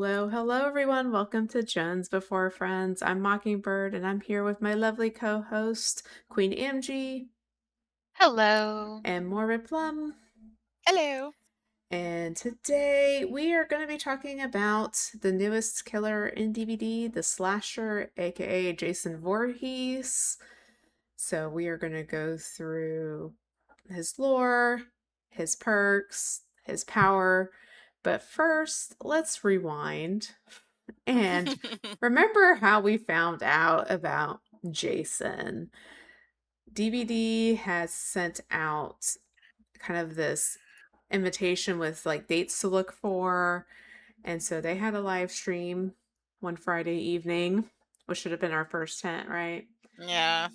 Hello, hello, everyone. Welcome to Jones Before Friends. I'm Mockingbird, and I'm here with my lovely co host, Queen MG Hello. and Morbid Plum. Hello. And today we are going to be talking about the newest killer in DVD, the slasher, aka Jason Voorhees. So we are going to go through his lore, his perks, his power. But first, let's rewind and remember how we found out about Jason. DVD has sent out kind of this invitation with like dates to look for. And so they had a live stream one Friday evening, which should have been our first hint, right? Yeah.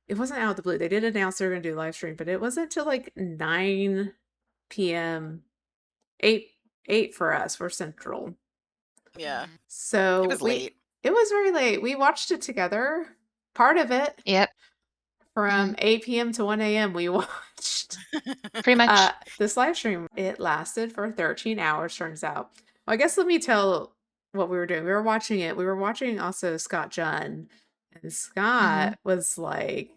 It wasn't out of the blue. They did announce they were going to do a live stream, but it wasn't till like 9 p.m. 8 for us. We're Central. Yeah. It So was late. it was very late. We watched it together. Part of it Yep. from Mhm. 8 p.m. to 1 a.m. we watched Pretty much. this live stream. It lasted for 13 hours, turns out. Well, I guess let me tell what we were doing. We were watching it. We were watching also Scott Junn. And Mhm. Scott was like,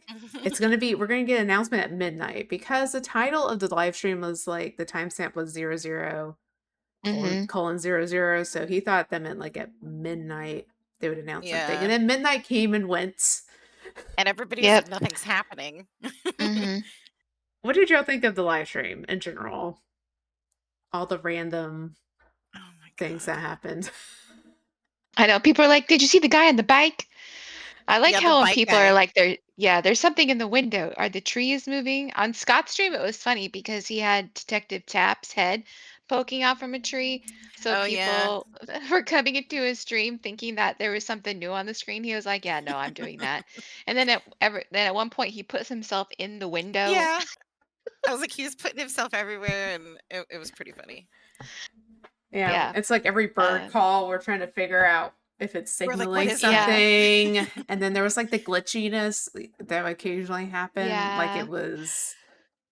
we're gonna get an announcement at midnight because the title of the live stream was like the timestamp was 00 Mhm. colon 00. So he thought that meant like at midnight they would announce something. And Yeah. then midnight came and went. And everybody was like, Yep. nothing's happening. Mhm. What did y'all think of the live stream in general? All the random Oh my things God. that happened. I know people are like, "Did you see the guy on the bike?" I like Yeah, the how when bike people are guy. like, there's something in the window. Are the trees moving?" On Scott's stream, it was funny because he had Detective Tapp's head poking out from a tree. So Oh yeah. people were coming into his stream thinking that there was something new on the screen. He was like, "Yeah, no, I'm doing that." And then at one point he puts himself in the window. Yeah. I was like, he was putting himself everywhere and it was pretty funny. Yeah, Yeah. it's like every bird Um, call, we're trying to figure out if it's We're like, what signaling is that? yeah. something. And then there was like the glitchiness that would occasionally happen. Like it Yeah. was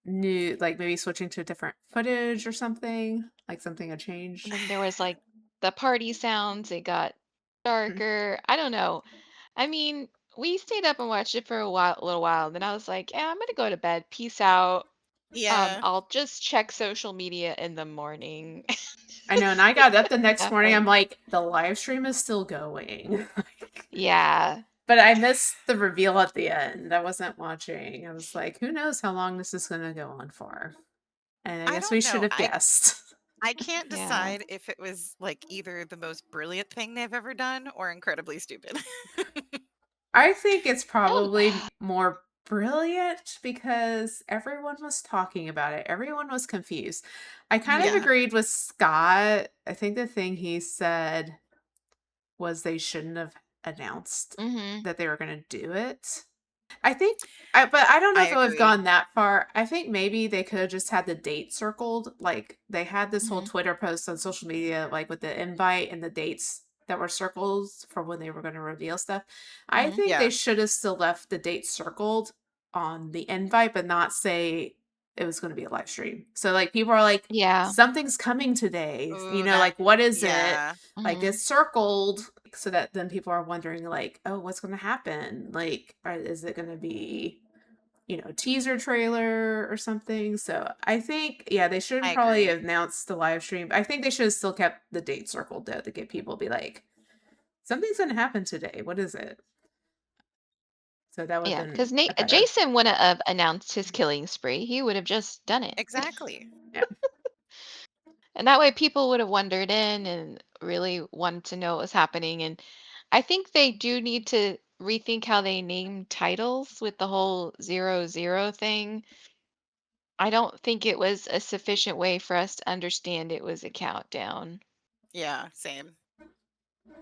new, like maybe switching to a different footage or something. Like something had And changed. then there was like the party sounds. It got darker. I don't know. I mean, we stayed up and watched it for a little while. Then I was like, "Yeah, I'm gonna go to bed. Peace out. Yeah. I'll just check social media in the morning." I know, and I got up the next Have morning. I'm fun. like, the live stream is still going. Yeah. But I missed the reveal at the end. I wasn't watching. I was like, who knows how long this is going to go on for? And I I guess we don't should know. have guessed. I can't Yeah. decide if it was like either the most brilliant thing they've ever done or incredibly stupid. I think it's I don't. probably more brilliant because everyone was talking about it. Everyone was confused. I kind of Yeah. agreed with Scott. I think the thing he said was they shouldn't have announced Mhm. that they were going to do it. I think, but I don't know I if it would have agree. gone that far. I think maybe they could have just had the date circled. Like they had this whole Mhm. Twitter post on social media, like with the invite and the dates that were circled for when they were going to reveal stuff. I Mhm. think they Yeah. should have still left the date circled on the invite, but not say it was going to be a live stream. So like people are like, Yeah. something's coming today. Ooh, that Like what is it? yeah. Like Mhm. it's circled so that then people are wondering like, oh, what's going to happen? Like, is it going to be, teaser trailer or something? So I think, yeah, they should I probably agree. have announced the live stream. I think they should have still kept the date circled though to get people be like, something's going to happen today. What is it? So that would have Yeah. been Because a better. Jason wouldn't have announced his killing spree. He would have just done it. Exactly. Yeah, And that way people would have wandered in and really wanted to know what was happening. And I think they do need to rethink how they name titles with the whole 00 thing. I don't think it was a sufficient way for us to understand it was a countdown. Yeah, same.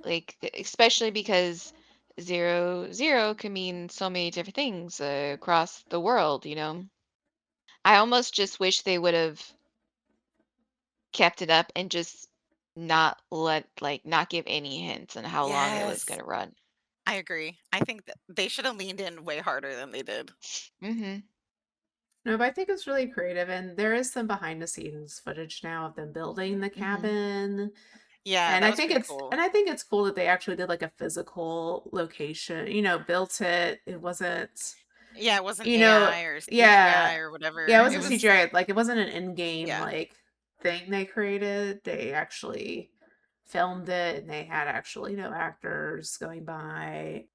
Like, especially because 00 can mean so many different things across the world. I almost just wish they would have kept it up and just not give any hints on how long it was Yes, gonna run. I agree. I think that they should have leaned in way harder than they did. Mhm. No, but I think it's really creative, and there is some behind the scenes footage now of them building the Hmm. cabin. Yeah, And that I was think pretty it's cool. and I think it's cool that they actually did like a physical location, built it. It wasn't, Yeah, it wasn't you know, AI or yeah. CGI or Yeah, it whatever. It wasn't was, CGI. Like it wasn't an in-game yeah. like thing they created. They actually filmed it and they had actually, actors going by.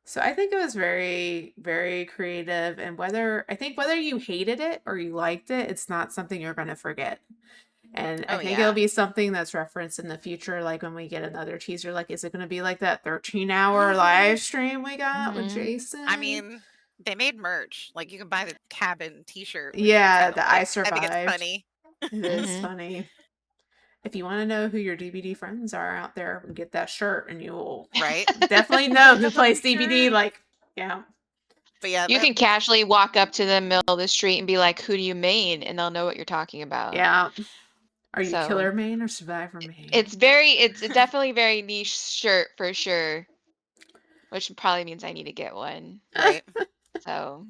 So I think it was very, very creative. And whether you hated it or you liked it, it's not something you're going to forget. And I Oh, think it'll yeah. be something that's referenced in the future, like when we get another teaser. Like, is it going to be like that 13-hour live stream we got with Hmm. I Jason? mean, they made merch. Like, you can buy the cabin t-shirt, which I Yeah, kind of the I like. I think it's survived. funny. It is Hmm. funny. If you want to know who your DVD friends are out there, get that shirt and you will Right? definitely know Look who at my plays DVD. shirt. Like, yeah. But yeah, You that can casually walk up to the middle of the street and be like, "Who do you main?" And they'll know what you're talking about. Yeah. Are you So Killer Main or Survivor it's Main? it's definitely very niche shirt for sure, which probably means I need to get one. right. So,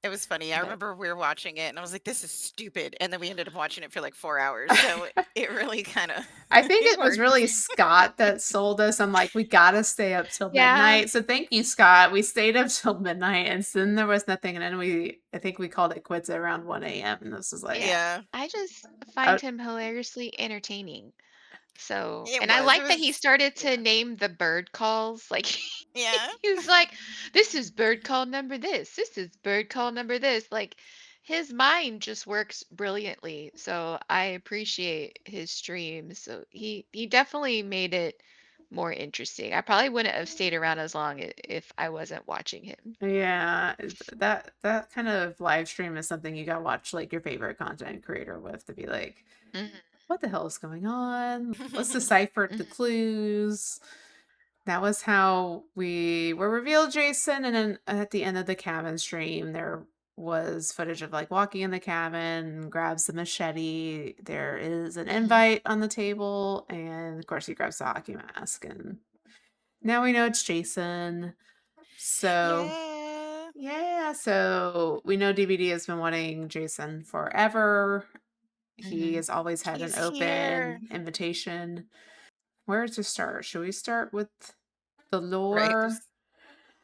It was funny. I but remember we were watching it and I was like, this is stupid. And then we ended up watching it for like 4 hours. So it really kind of I think it it was worked. really Scott that sold us. I'm like, we gotta stay up till yeah, midnight. So thank you, Scott. We stayed up till midnight, and then there was nothing. And then I think we called it quits at around 1 a.m. And this was like, yeah. Yeah, I just find oh, him hilariously entertaining. So, it and I was. It like that he was, started to yeah. name the bird calls. Like Yeah. he was like, "This is bird call number this. This is bird call number this." Like his mind just works brilliantly. So I appreciate his streams. So he definitely made it more interesting. I probably wouldn't have stayed around as long if I wasn't watching him. yeah, that kind of live stream is something you gotta watch like your favorite content creator with to be like, Hmm. what the hell is going on? Let's decipher the Hmm. clues. That was how we were revealed, Jason. And then at the end of the cabin stream, there was footage of like walking in the cabin, grabs the machete. There is an Hmm. invite on the table, and of course, he grabs the hockey mask. And now we know it's Jason. So, Yeah. yeah, so we know DVD has been wanting Jason forever. He Hmm. has always had an He's here. open invitation. Where to start? Should we start with the Right. lore? There's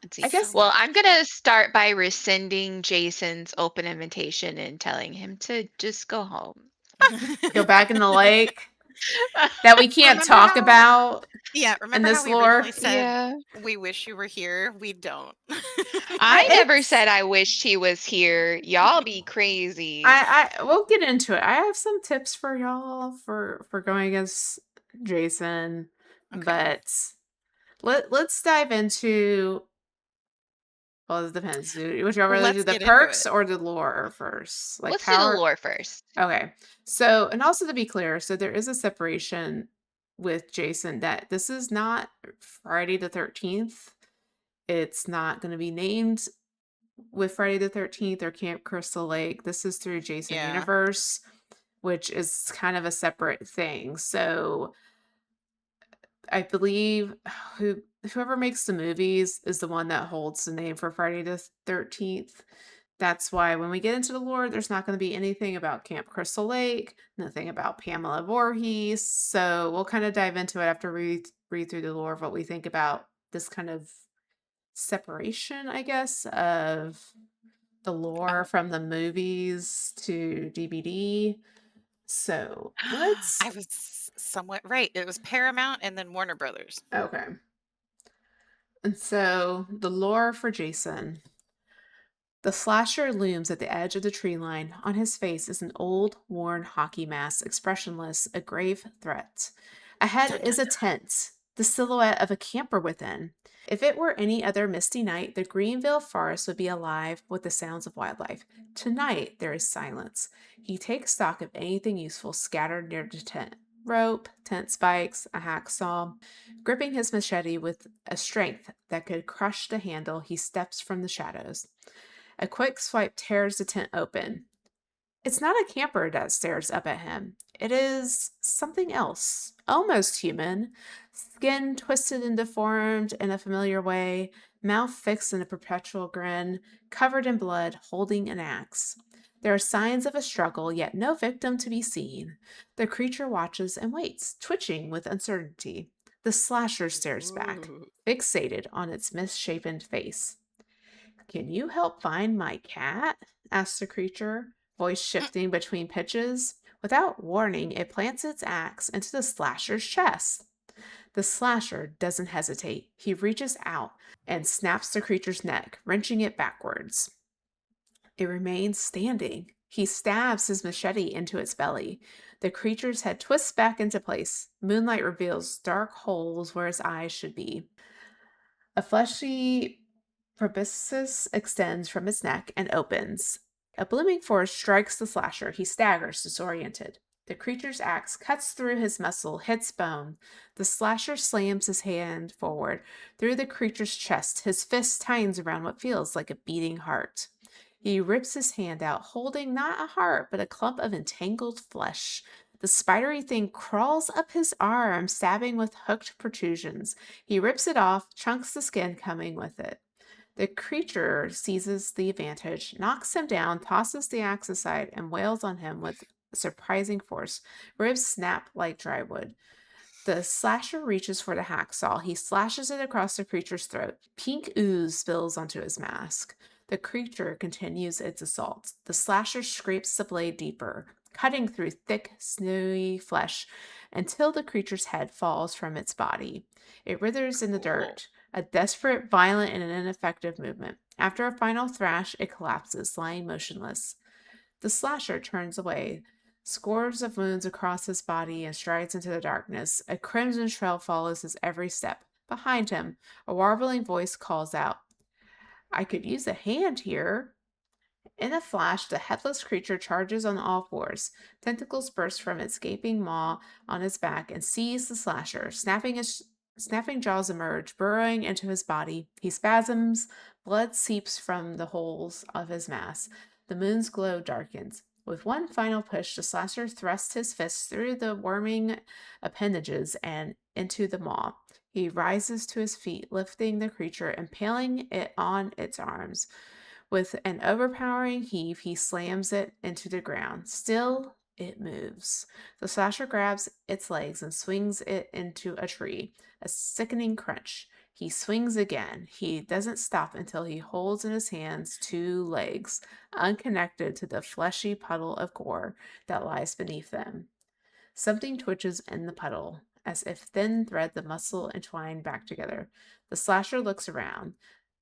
Let's I see. so guess Well, much. I'm gonna start by rescinding Jason's open invitation and telling him to just go home. go back in the lake that we can't Remember talk how about yeah, in remember how this we lore. originally said Yeah. we wish you were here? We don't. I I never it's said I wished he was here. Y'all be crazy. I we'll get into it. I have some tips for y'all for going against Jason, Okay. but let's dive into, well, it depends. Would y'all rather do Let's the get into perks it. or the lore first? Like Let's do the power. lore first. Okay. So, and also to be clear, so there is a separation with Jason that this is not Friday the 13th. It's not going to be named with Friday the 13th or Camp Crystal Lake. This is through Jason Yeah. Universe, which is kind of a separate thing. So, I believe whoever makes the movies is the one that holds the name for Friday the 13th. That's why when we get into the lore, there's not going to be anything about Camp Crystal Lake, nothing about Pamela Voorhees. So we'll kind of dive into it after we read through the lore of what we think about this kind of separation, I guess, of the lore Oh. from the movies to DVD. So let's, I was somewhat right. It was Paramount and then Warner Brothers. okay. And so the lore for Jason. The slasher looms at the edge of the tree line. On his face is an old, worn hockey mask, expressionless, a grave threat. Ahead Dun, is dun, a dun. tent, the silhouette of a camper within. If it were any other misty night, the Greenville forest would be alive with the sounds of wildlife. Tonight, there is silence. He takes stock of anything useful scattered near the tent: rope, tent spikes, a hacksaw. Gripping his machete with a strength that could crush the handle, he steps from the shadows. A quick swipe tears the tent open. It's not a camper that stares up at him. It is something else, almost human. Skin twisted and deformed in a familiar way, mouth fixed in a perpetual grin, covered in blood, holding an axe. There are signs of a struggle, yet no victim to be seen. The creature watches and waits, twitching with uncertainty. The slasher stares back, Ooh. fixated on its misshapen face. Can you help find my cat? Asked the creature, voice shifting between pitches. Without warning, it plants its axe into the slasher's chest. The slasher doesn't hesitate. He reaches out and snaps the creature's neck, wrenching it backwards. It remains standing. He stabs his machete into its belly. The creature's head twists back into place. Moonlight reveals dark holes where its eyes should be. A fleshy proboscis extends from its neck and opens. A blooming force strikes the slasher. He staggers, disoriented. The creature's axe cuts through his muscle, hits bone. The slasher slams his hand forward through the creature's chest. His fist tightens around what feels like a beating heart. He rips his hand out, holding not a heart, but a clump of entangled flesh. The spidery thing crawls up his arm, stabbing with hooked protrusions. He rips it off, chunks the skin coming with it. The creature seizes the advantage, knocks him down, tosses the axe aside, and wails on him with surprising force. Ribs snap like dry wood. The slasher reaches for the hacksaw. He slashes it across the creature's throat. Pink ooze spills onto his mask. The creature continues its assault. The slasher scrapes the blade deeper, cutting through thick, snowy flesh until the creature's head falls from its body. It withers in the Cool. dirt, a desperate, violent, and ineffective movement. After a final thrash, it collapses, lying motionless. The slasher turns away, scores of wounds across his body, and strides into the darkness. A crimson trail follows his every step. Behind him, a warbling voice calls out, I could use a hand here. In a flash, the headless creature charges on all fours. Tentacles burst from its gaping maw on his back and seize the slasher. Snapping jaws emerge, burrowing into his body. He spasms. Blood seeps from the holes of his mask. The moon's glow darkens. With one final push, the slasher thrusts his fist through the worming appendages and into the maw. He rises to his feet, lifting the creature, impaling it on its arms. With an overpowering heave, he slams it into the ground. Still, it moves. The slasher grabs its legs and swings it into a tree. A sickening crunch. He swings again. He doesn't stop until he holds in his hands two legs, unconnected to the fleshy puddle of gore that lies beneath them. Something twitches in the puddle, as if thin threads of muscle entwine back together. The slasher looks around.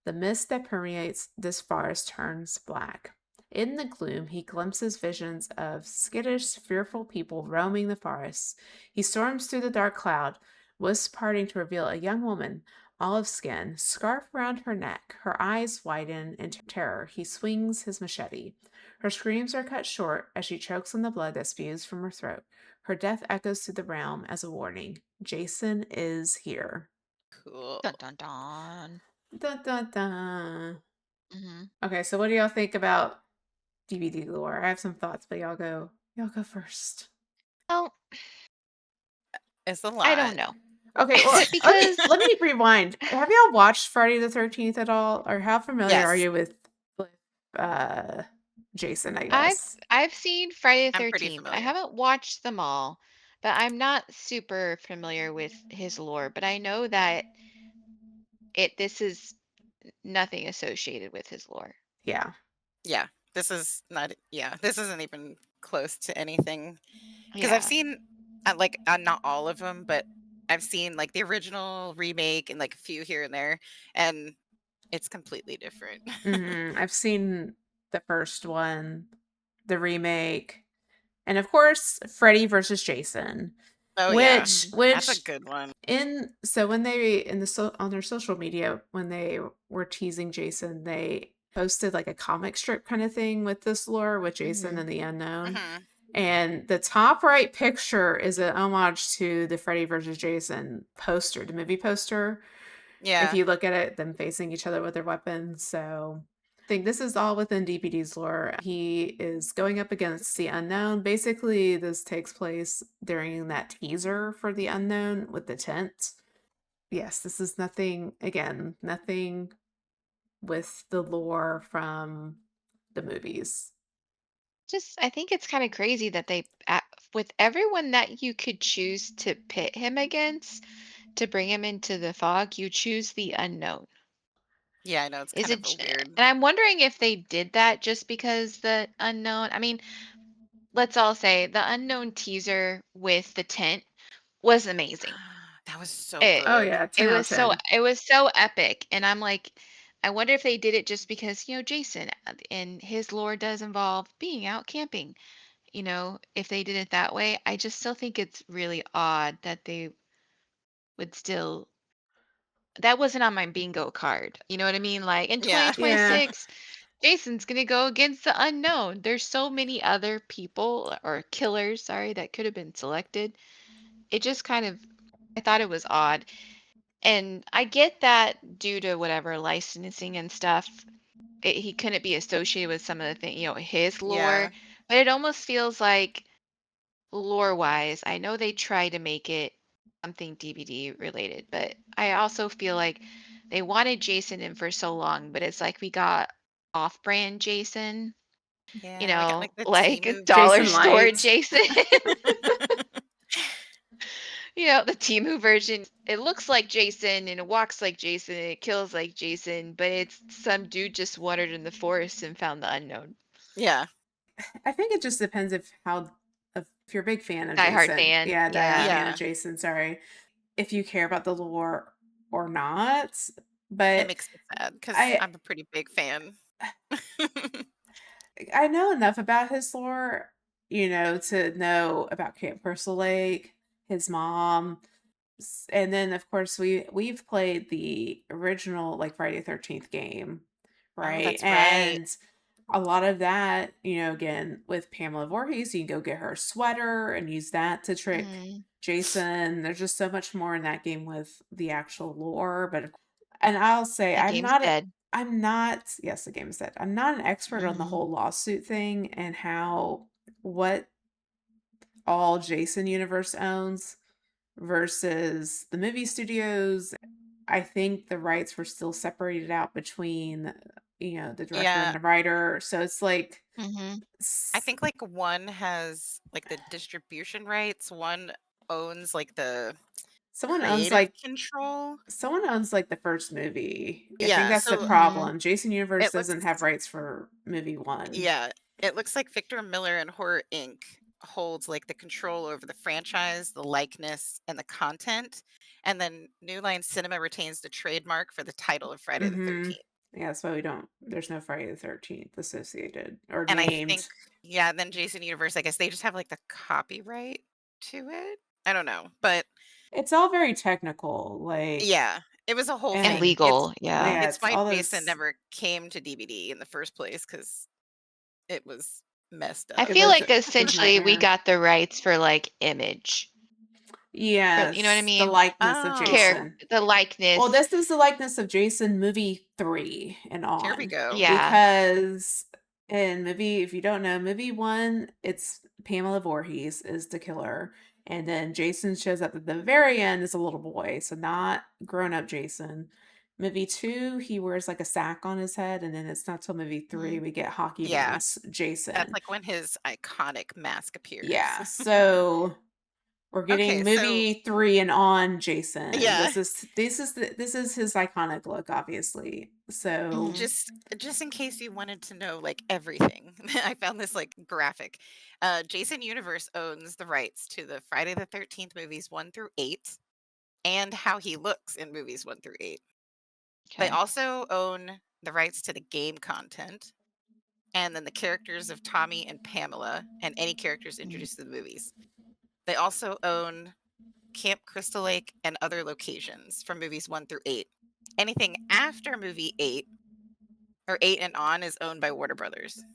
The mist that permeates this forest turns black. In the gloom, he glimpses visions of skittish, fearful people roaming the forest. He storms through the dark cloud, wisps parting to reveal a young woman, olive skin, scarf around her neck. Her eyes widen in terror. He swings his machete. Her screams are cut short as she chokes on the blood that spews from her throat. Her death echoes through the realm as a warning. Jason is here. Cool. Dun dun dun. Dun dun dun. Hmm. Okay, so what do y'all think about DVD lore? I have some thoughts, but y'all go. Y'all go first. Well, It's a I lot. don't know. Okay, well, Because let me rewind. Have y'all watched Friday the 13th at all, or how familiar are Yes, you with uh Jason? I I've guess. I've seen Friday the I'm pretty 13th. I familiar. haven't watched them all, but I'm not super familiar with his lore, but I know that this is nothing associated with his lore. Yeah. Yeah, this is not. Yeah, this isn't even close to anything because I've Yeah. seen, like, not all of them, but I've seen like the original remake and like a few here and there, and it's completely different. I've seen the first one, the remake, and of course, Freddy versus Jason, Oh yeah, which Mhm. that's a which good one. when they on their social media when they were teasing Jason, they posted like a comic strip kind of thing with this lore with Jason Mhm. and the unknown. Hmm. And the top right picture is an homage to the Freddy versus Jason poster, the movie poster. If Yeah. you look at it, them facing each other with their weapons. So I think this is all within DPD's lore. He is going up against the unknown. Basically, this takes place during that teaser for the unknown with the tent. Yes, this is nothing, again, nothing with the lore from the movies. I think it's kind of crazy that with everyone that you could choose to pit him against to bring him into the fog, you choose the unknown. Yeah, I know it's Is kind it, of a weird. and I'm wondering if they did that just because the unknown, I mean, let's all say the unknown teaser with the tent was amazing. That was so It Oh good. yeah, 10 out of 10. it was so epic, and I'm like, I wonder if they did it just because, Jason, and his lore does involve being out camping. If they did it that way, I just still think it's really odd that they would still that wasn't on my bingo card. You know what I mean? Like in Yeah. Yeah. 2026, Jason's gonna go against the unknown. There's so many other people or killers, sorry, that could have been selected. It just kind of I thought it was odd. And I get that due to whatever licensing and stuff, he couldn't be associated with some of the thing, his lore. Yeah. But it almost feels like lore wise, I know they try to make it something DVD related, but I also feel like they wanted Jason in for so long, but it's like we got off brand Jason, Yeah, we got like the like a Timu dollar Jason version. store Light. Jason. The Timu version, it looks like Jason and it walks like Jason and it kills like Jason, but it's some dude just wandered in the forest and found the unknown. Yeah. I think it just depends if you're a big fan of Die Hard Jason. fan. Yeah, diehard Yeah. fan of Yeah. Jason, sorry. If you care about the lore or not. It But makes me sad because I I'm a pretty big fan. I know enough about his lore, to know about Camp Crystal Lake, his mom, and then of course we've played the original like Friday the 13th game, Oh, right? that's right. And a lot of that, again, with Pamela Voorhees, you can go get her a sweater and use that to trick Mhm. Jason. There's just so much more in that game with the actual lore, and I'll say That game's dead. I'm not, yes, the game is dead. I'm not an expert on the Mhm. whole lawsuit thing and what all Jason Universe owns versus the movie studios. I think the rights were still separated out between, the director and Yeah. the writer. So it's like Mhm. I think like one has like the distribution rights, one owns like the someone owns creative like control. the first movie. I think Yeah, that's the so Mhm. problem. Jason Universe it looks doesn't have rights for movie one. yeah, it looks like Victor Miller and Horror Inc. holds like the control over the franchise, the likeness, and the content. And then New Line Cinema retains the trademark for the title of Friday the Mm-hmm. 13th. Yeah, that's why there's no Friday the 13th associated or And I think, named. yeah, then Jason Universe, I guess they just have like the copyright to it. I don't know. But It's all very technical, like, yeah, it was a whole And thing. and legal, yeah. yeah, It's it's why all Jason those. never came to DVD in the first place because it was messed I It up. feel was like it was a essentially we nightmare. got the rights for like image. You know what I Yes, the mean? likeness of Oh, Jason. The Well, likeness. this is the likeness of Jason movie 3 and here we on. go. Yeah. Because in movie, if you don't know, movie 1, it's Pamela Voorhees is the killer. And then Jason shows up at the very end as a little boy, so not grown up Jason. Movie 2, he wears like a sack on his head, and then it's not till movie 3 Mhm. we get hockey Yeah, mask that's Jason. like when his iconic mask appears. Yeah, so we're Okay, getting so movie 3 and on Jason. yeah, This is his iconic look, obviously. So Mhm. just in case you wanted to know like everything, I found this like graphic. Jason Universe owns the rights to the Friday the 13th movies 1 through 8 and how he looks in movies 1 through 8. They Okay. also own the rights to the game content and then the characters of Tommy and Pamela and any characters Mhm. introduced in the movies. They also own Camp Crystal Lake and other locations from movies 1 through 8. Anything after movie 8 or 8 and on is owned by Warner Brothers.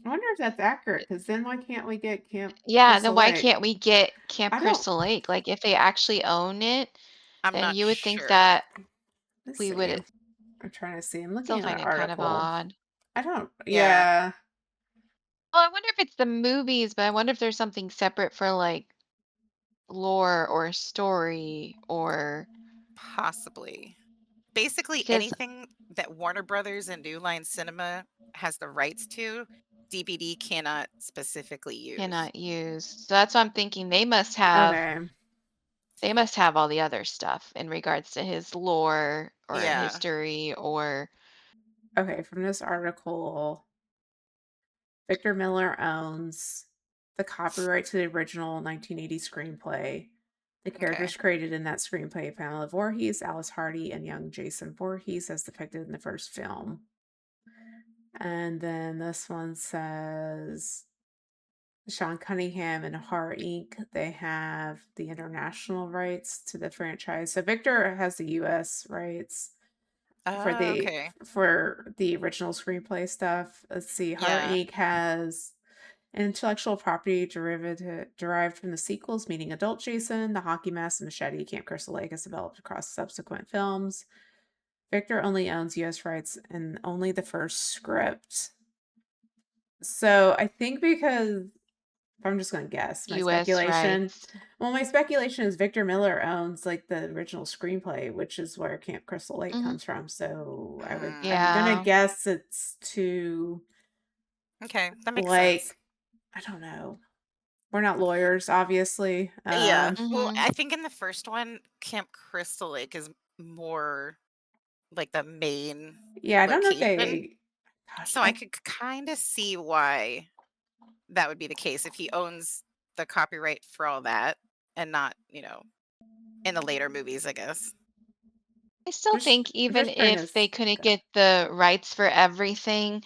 I wonder if that's accurate, because then why can't we get Camp Yeah, then Crystal why Lake? can't we get Camp I don't Crystal Lake? Like if they actually own it, I'm then not you would think sure. that let's we see. would I'm trying to see. I'm looking still at an find it kind of article. odd. I don't Yeah, yeah. Well, I wonder if it's the movies, but I wonder if there's something separate for like lore or story or possibly. Basically because anything that Warner Brothers and New Line Cinema has the rights to, DVD cannot specifically use. Cannot use. So that's what I'm thinking. Okay. They must have all the other stuff in regards to his lore or Yeah. history or Okay, from this article, Victor Miller owns the copyright to the original 1980 screenplay. The Okay. characters created in that screenplay, Pamela Voorhees, Alice Hardy, and young Jason Voorhees, as depicted in the first film. And then this one says Sean Cunningham and Horror Inc. They have the international rights to the franchise. So Victor has the U.S. rights Oh, okay. for the original screenplay stuff. Let's see. Horror Yeah. Inc. has intellectual property derived from the sequels, meaning Adult Jason, The Hockey Mask, and Machete. Camp Crystal Lake has developed across subsequent films. Victor only owns U.S. rights and only the first script. So I think because I'm just going to guess my US speculation. rights. Well, my speculation is Victor Miller owns like the original screenplay, which is where Camp Crystal Lake Hmm. comes from. So Mm, I'm gonna Yeah. guess it's to okay, that makes sense. like, I don't know. We're not lawyers, obviously. Yeah. Well, Hmm. I think in the first one, Camp Crystal Lake is more like the main Yeah, I don't know if location. they. Gosh, So I could kind of see why that would be the case if he owns the copyright for all that and not, in the later movies, I guess. I still think I'm even just trying to. if they couldn't get the rights for everything,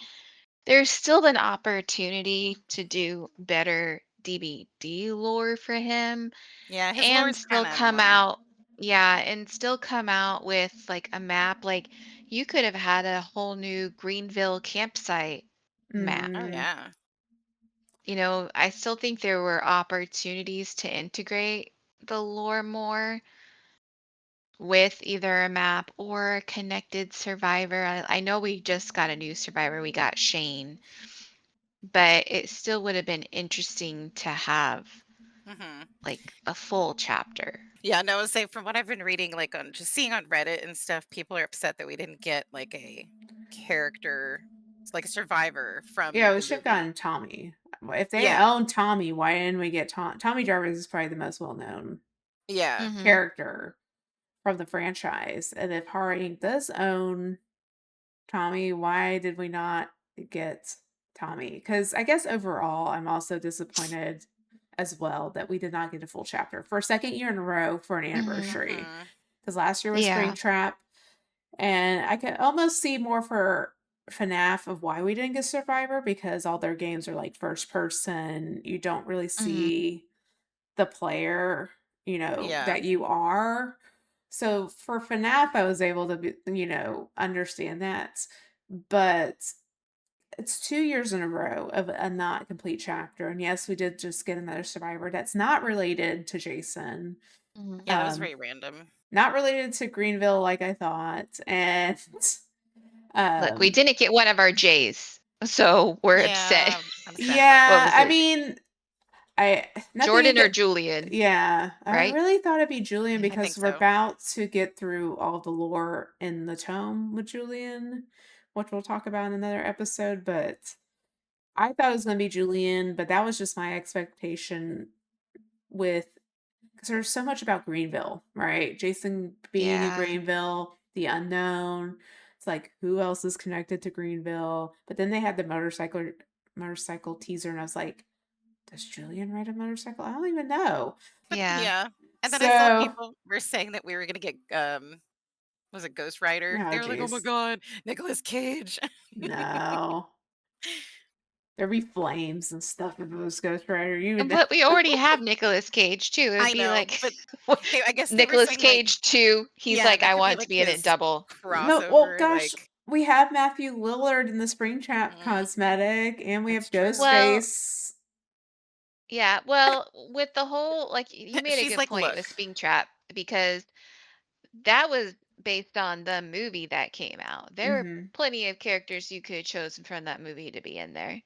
there's still an opportunity to do better DVD lore for him Yeah, his lore and is kind still of come more. out, yeah, and still come out with like a map. Like you could have had a whole new Greenville campsite map. Oh Mm-hmm. yeah. I still think there were opportunities to integrate the lore more with either a map or a connected survivor. I know we just got a new survivor, we got Shane, but it still would have been interesting to have Hmm. like a full chapter. Yeah, no, I would say from what I've been reading, like on just seeing on Reddit and stuff, people are upset that we didn't get like a character, like a survivor from Yeah, we the should have movie. gotten Tommy. If they Yeah, own Tommy, why didn't we get Tom? Tommy Jarvis is probably the most well known yeah. Mhm. character from the franchise. And if Horror Inc. does own Tommy, why did we not get Tommy? Because I guess overall, I'm also disappointed as well that we did not get a full chapter for a second year in a row for an Mhm. anniversary. Hmm. Because last year was Yeah. Springtrap, and I could almost see more for FNAF of why we didn't get Survivor because all their games are like first person. You don't really Mhm. see the player, Yeah. that you are. So for FNAF, I was able to, understand that. But it's 2 years in a row of a not complete chapter. And yes, we did just get another survivor that's not related to Jason. Mhm. Yeah, it was Um, very random. not related to Greenville like I thought. And Look, we um didn't get one of our J's, so we're upset. Yeah, I'm sad about What yeah, that. was I it? mean, I nothing Jordan or against. Julian, Yeah, I right? really thought it'd be Julian I think because we're so. about to get through all the lore in the tome with Julian, which we'll talk about in another episode. But I thought it was going to be Julian, but that was just my expectation with because there's so much about Greenville, right? Jason being in Yeah. Greenville, the unknown. It's like who else is connected to Greenville? But then they had the motorcycle teaser, and I was like, does Julian ride a motorcycle? I don't even know. But Yeah. yeah. And then I saw So, people were saying that we were gonna get was it Ghost Rider? oh They were like, "Oh my geez, god, Nicolas Cage." no. There'd be flames and stuff if it was Ghost Rider. You would know. But we already have Nicolas Cage too. It would I be know, like but I guess they were Nicolas saying like, Cage 2. He's yeah, like, that I could be want to like be in it his double. No, well, crossover, gosh, like we have Matthew Lillard in the Springtrap mm, cosmetic, and we that's have true. Well, Ghostface. yeah. Well, with the whole like you made a She's good like, point "Look." with Spring Trap because that was based on the movie that came out. There were Hmm. plenty of characters you could have chosen from that movie to be in there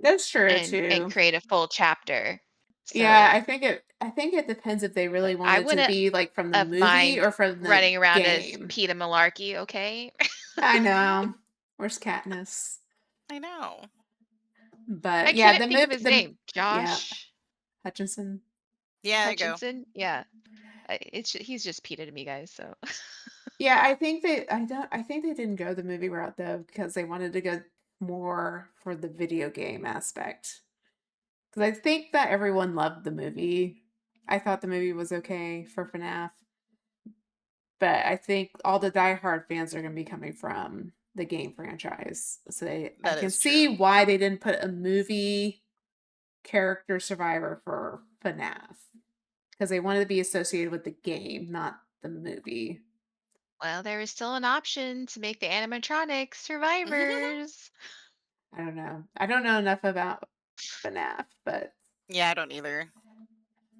That's true and too. create a full chapter. Yeah, So I think it depends if they really I wanted to wouldn't be like from the have movie mind or from the running around as game. Peter Malarkey, okay? I know. Where's Katniss? I know. I But yeah, couldn't the think of movie, his name. yeah, Josh Hutchinson. Yeah, there you go. Hutchinson? Yeah. He's just Peter to me, guys, so Yeah, I think they didn't go the movie route though because they wanted to go more for the video game aspect. Because I think that everyone loved the movie. I thought the movie was okay for FNAF, but I think all the diehard fans are going to be coming from the game franchise. So I That can is see true. why they didn't put a movie character survivor for FNAF because they wanted to be associated with the game, not the movie. well, there is still an option to make the animatronics survivors. I don't know. I don't know enough about FNAF, Yeah, I don't either.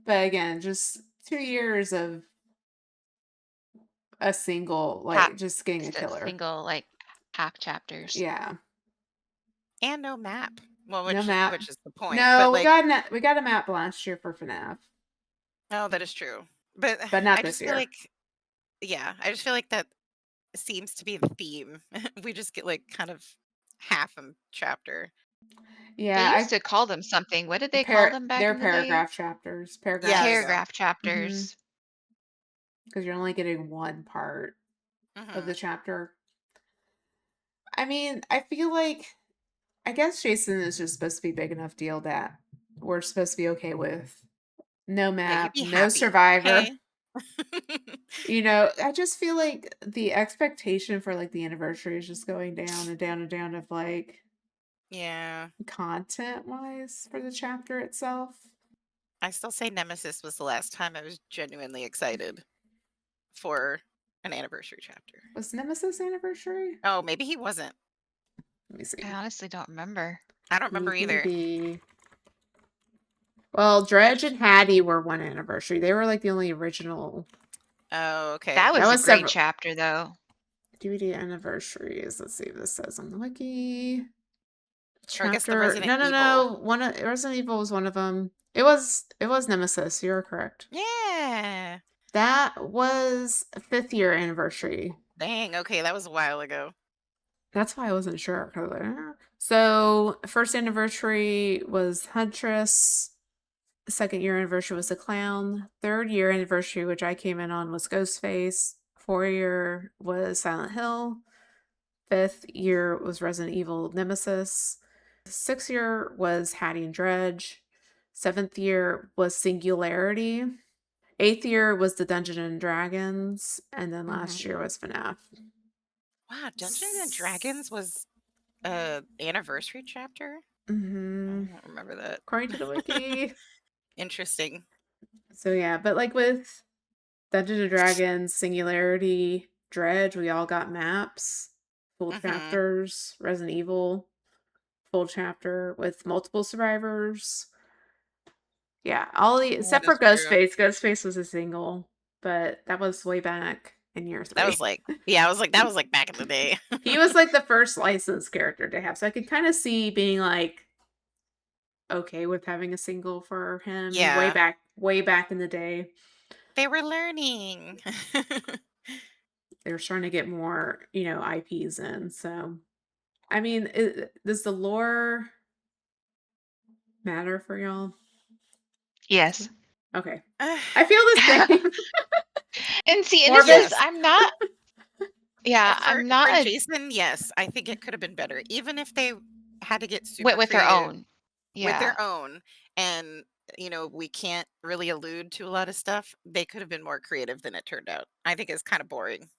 but again, just 2 years of a single, Ha like just getting a just a killer. single, like, half chapters. Yeah, And no map. Well, no map. which is the point. But No, like, we got a map last year for FNAF, oh, that is true. But but not I this just feel year. like, yeah, I just feel like that seems to be the theme. We just get like kind of half a chapter. They Yeah, used I to call them something. What did they call them back they're in the day? paragraph chapters, Yeah, there you paragraphs. go. Paragraph chapters. Because you're only getting one part of the Hmm. chapter. I mean, I feel like I guess Jason is just supposed to be big enough deal that we're supposed to be okay with no Yeah, you'd map, be no happy. survivor. Okay. I just feel like the expectation for like the anniversary is just going down and down and down of like Yeah. content wise for the chapter itself. I still say Nemesis was the last time I was genuinely excited for an anniversary chapter. Was Nemesis anniversary? Oh, maybe he wasn't. Let me I see. honestly don't remember. I don't remember either. DBD. Well, Dredge and Hattie were one anniversary. They were like the only original. Oh, okay. That That was a was great several chapter, though. DVD anniversaries. Let's see if this says on the wiki. Or I guess the Chapter. Resident No, no, Evil. no. One of Resident Evil was one of them. It was Nemesis. You're correct. Yeah. That was a 5th year anniversary. Dang. Okay, that was a while ago. That's why I wasn't sure. So, first anniversary was Huntress. Second year anniversary was the Clown. Third year anniversary, which I came in on, was Ghostface. 4th year was Silent Hill. 5th year was Resident Evil Nemesis. 6th year was Hattie and Dredge. 7th year was Singularity. 8th year was the Dungeon and Dragons. And then last Hmm. year was FNAF. Wow, Dungeons and Dragons was a anniversary chapter? I Mm-hmm. don't remember that. According to the wiki. Interesting. So yeah, but like with Dungeons and Dragons, Singularity, Dredge, we all got maps, full Hmm. chapters, Resident Evil, full chapter with multiple survivors. Yeah, all the That except for is true. Ghostface. Ghostface was a single, but that was way back in year That was 3. like, yeah, I was like, that was like back in the day. He was like the first licensed character to have, so I could kind of see being like okay with having a single for him Yeah, way back in the day. they were learning. They were trying to get more, IPs in. So, I mean, does the lore matter for y'all? Yes. Okay. I feel the same. And see, and this is Morbid. Yes. I'm For not a Jason, yes, I think it could have been better. Even if they had to get super with her creative own. with Yeah. their own, and we can't really allude to a lot of stuff, they could have been more creative than it turned out. I think it's kind of boring.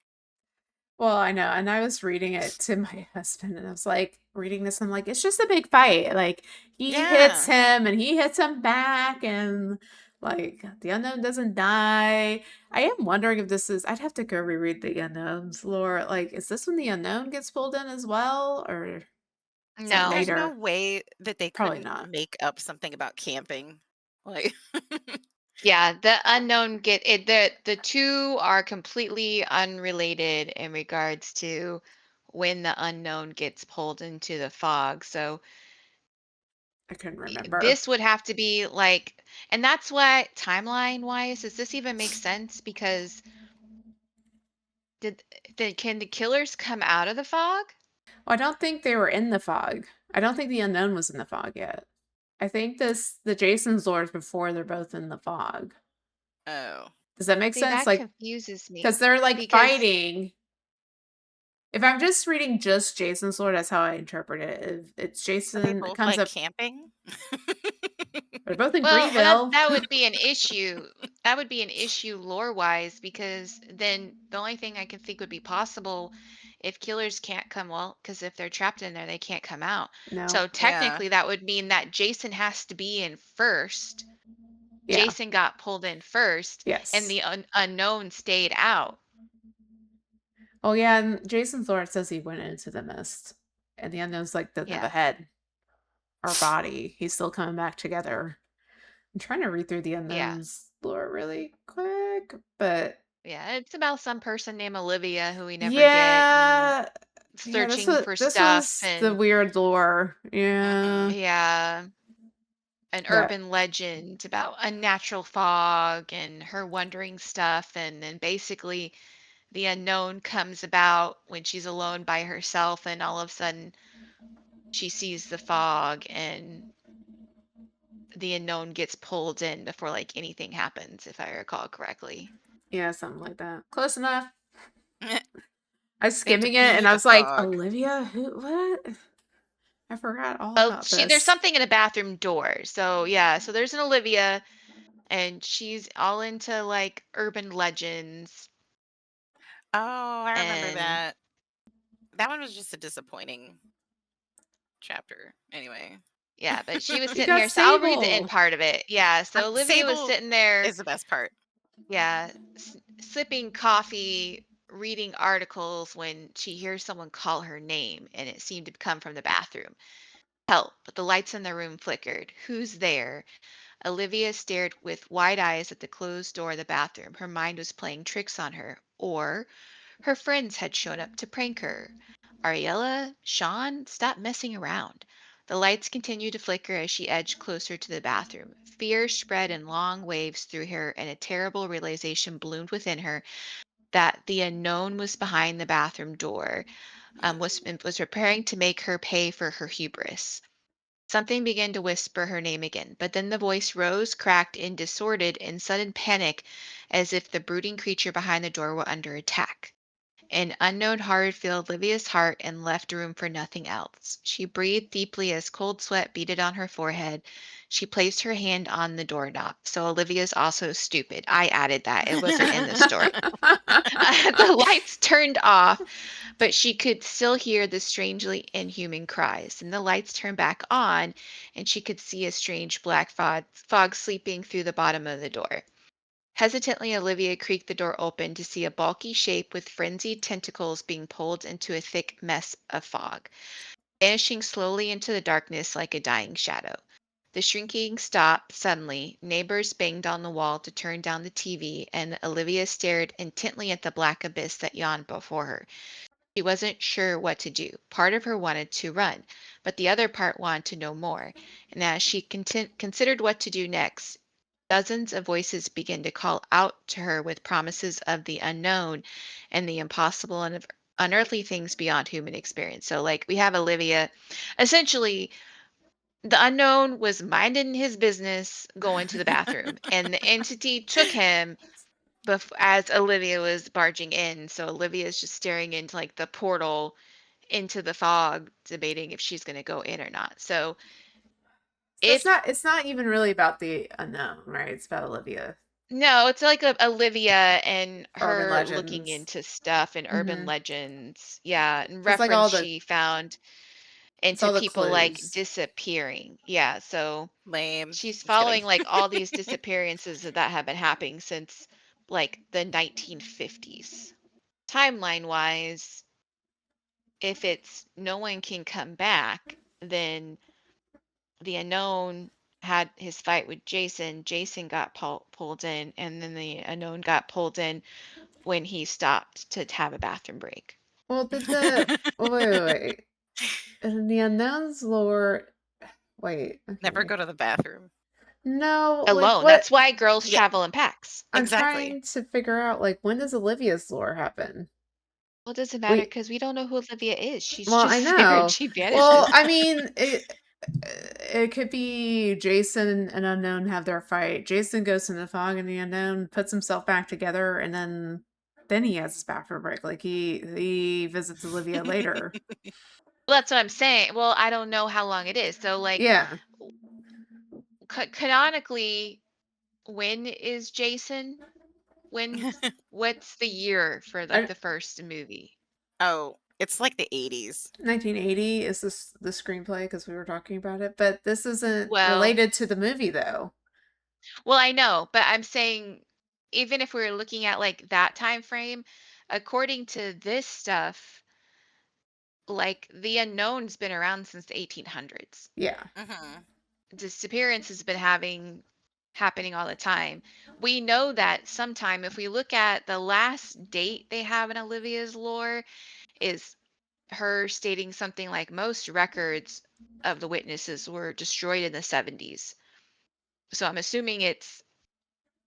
Well, I know. And I was reading it to my husband, and I was like, reading this, I'm like, it's just a big fight. Like, he hits Yeah. him and he hits him back, and like, the unknown doesn't die. I am wondering if I'd have to go reread the unknown's lore. Like, is this when the unknown gets pulled in as well? Or is that No. There's no later? way that they Probably couldn't not. make up something about camping. Like, Yeah, the unknown get it the two are completely unrelated in regards to when the unknown gets pulled into the fog. So I couldn't remember. this would have to be like, and that's why timeline wise, does this even make sense? Because did can the killers come out of the fog? Well, I don't think they were in the fog. I don't think the unknown was in the fog yet. I think the Jason's lore is before they're both in the fog. Oh. Does that make See, sense? that Like, confuses me because they're like because fighting. If I'm just reading just Jason's lore, that's how I interpret it. If it's Are they Jason, it both comes like up. camping? They're both in well, that Greenville. that would be an issue. That would be an issue lore-wise because then the only thing I can think would be possible if killers can't come, well, because if they're trapped in there, they can't come out. No. So Yeah. technically, that would mean that Jason has to be in first. Yeah. Jason got pulled in first, and Yes. the unknown stayed out. Oh yeah, and Jason's lore says he went into the mist, and the unknown's like doesn't have a Yeah, head or body. He's still coming back together. I'm trying to read through the yeah, unknown's lore really quick, but yeah. It's about some person named Olivia who we never get, and yeah, yeah. searching for This stuff, was the and weird lore. Yeah, Mhm. yeah, an that urban legend about unnatural fog and her wondering stuff, and then basically the unknown comes about when she's alone by herself, and all of a sudden she sees the fog, and the unknown gets pulled in before like anything happens, if I recall correctly. yeah, something like that. Close enough. I was They have to skimming it, be and I the was like, fog. Olivia, who? What? I forgot all Oh, about there's this. something in a bathroom door. So yeah, so there's an Olivia, and she's all into like urban legends, Oh, I remember and that. That one was just a disappointing chapter. Anyway. yeah, but she was You sitting got here. So I'll read the end Sable. part of it. Yeah, so Olivia was Sable sitting there, is the best part. yeah, sipping coffee, reading articles when she hears someone call her name, and it seemed to come from the bathroom. Help, the lights in the room flickered. Who's there? Olivia stared with wide eyes at the closed door of the bathroom. Her mind was playing tricks on her. Or her friends had shown up to prank her. Ariella, Sean, stop messing around. The lights continued to flicker as she edged closer to the bathroom. Fear spread in long waves through her, and a terrible realization bloomed within her that the unknown was behind the bathroom door, was preparing to make her pay for her hubris. Something began to whisper her name again, but then the voice rose, cracked, in disordered and sudden panic, as if the brooding creature behind the door were under attack. An unknown horror filled Livia's heart and left room for nothing else. She breathed deeply as cold sweat beaded on her forehead. She placed her hand on the doorknob. So Olivia's also stupid. I added that. It wasn't in the story. The lights turned off, but she could still hear the strangely inhuman cries. And the lights turned back on, and she could see a strange black fog sleeping through the bottom of the door. Hesitantly, Olivia creaked the door open to see a bulky shape with frenzied tentacles being pulled into a thick mess of fog, vanishing slowly into the darkness like a dying shadow. The shrinking stopped suddenly. Neighbors banged on the wall to turn down the TV, and Olivia stared intently at the black abyss that yawned before her. She wasn't sure what to do. Part of her wanted to run, but the other part wanted to know more. And as she considered what to do next, dozens of voices began to call out to her with promises of the unknown and the impossible and unearthly things beyond human experience. So, like, we have Olivia. Essentially, the unknown was minding his business going to the bathroom, and the entity took him as Olivia was barging in. So, Olivia is just staring into like the portal into the fog, debating if she's going to go in or not. So, So if it's not even really about the unknown, right? It's about Olivia. no, it's like Olivia and Urban her looking legends. into stuff and urban Mm-hmm. legends. Yeah, and It's like reference she found it's into all the people like clues. disappearing. Yeah, so Lame. she's Just kidding. following like all these disappearances that have been happening since like the 1950s. Timeline wise, if it's no one can come back, then the unknown had his fight with Jason. Jason got pulled in, and then the unknown got pulled in when he stopped to have a bathroom break. Well, did the oh, wait. In the unknown's lore, wait, Never okay. go to the bathroom. No, like Alone. what? That's why girls Yeah, travel in packs. I'm exactly. trying to figure out like when does Olivia's lore happen? Well, it doesn't matter We because we don't know who Olivia is. She's well, I just there and know. she Well, vanishes. I mean, it could be Jason and Unknown have their fight. Jason goes in the fog and the Unknown puts himself back together, and then he has his bathroom break. Like he visits Olivia later. Well, that's what I'm saying. Well, I don't know how long it is. So, like, Yeah, canonically, when is Jason? What's the year for like I, the first movie? Oh, it's like the 80s. 1980 is this the screenplay because we were talking about it, but this isn't Well, related to the movie though. I know, but I'm saying even if we were looking at like that time frame, according to this stuff, like the unknown's been around since the 1800s. Yeah, Mhm. Disappearance has been happening all the time. We know that sometime if we look at the last date they have in Olivia's lore is her stating something like most records of the witnesses were destroyed in the 70s. So I'm assuming it's,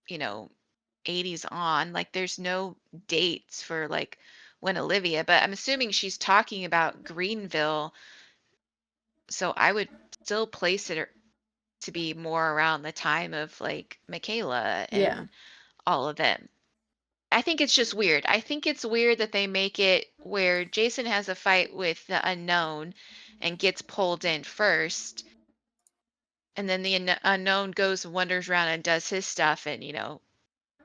you know, 80s on. Like there's no dates for like when Olivia, but I'm assuming she's talking about Greenville. So I would still place it to be more around the time of like Michaela yeah, and all of them. I think it's just weird. I think it's weird that they make it where Jason has a fight with the unknown and gets pulled in first, and then the unknown goes and wanders around and does his stuff and,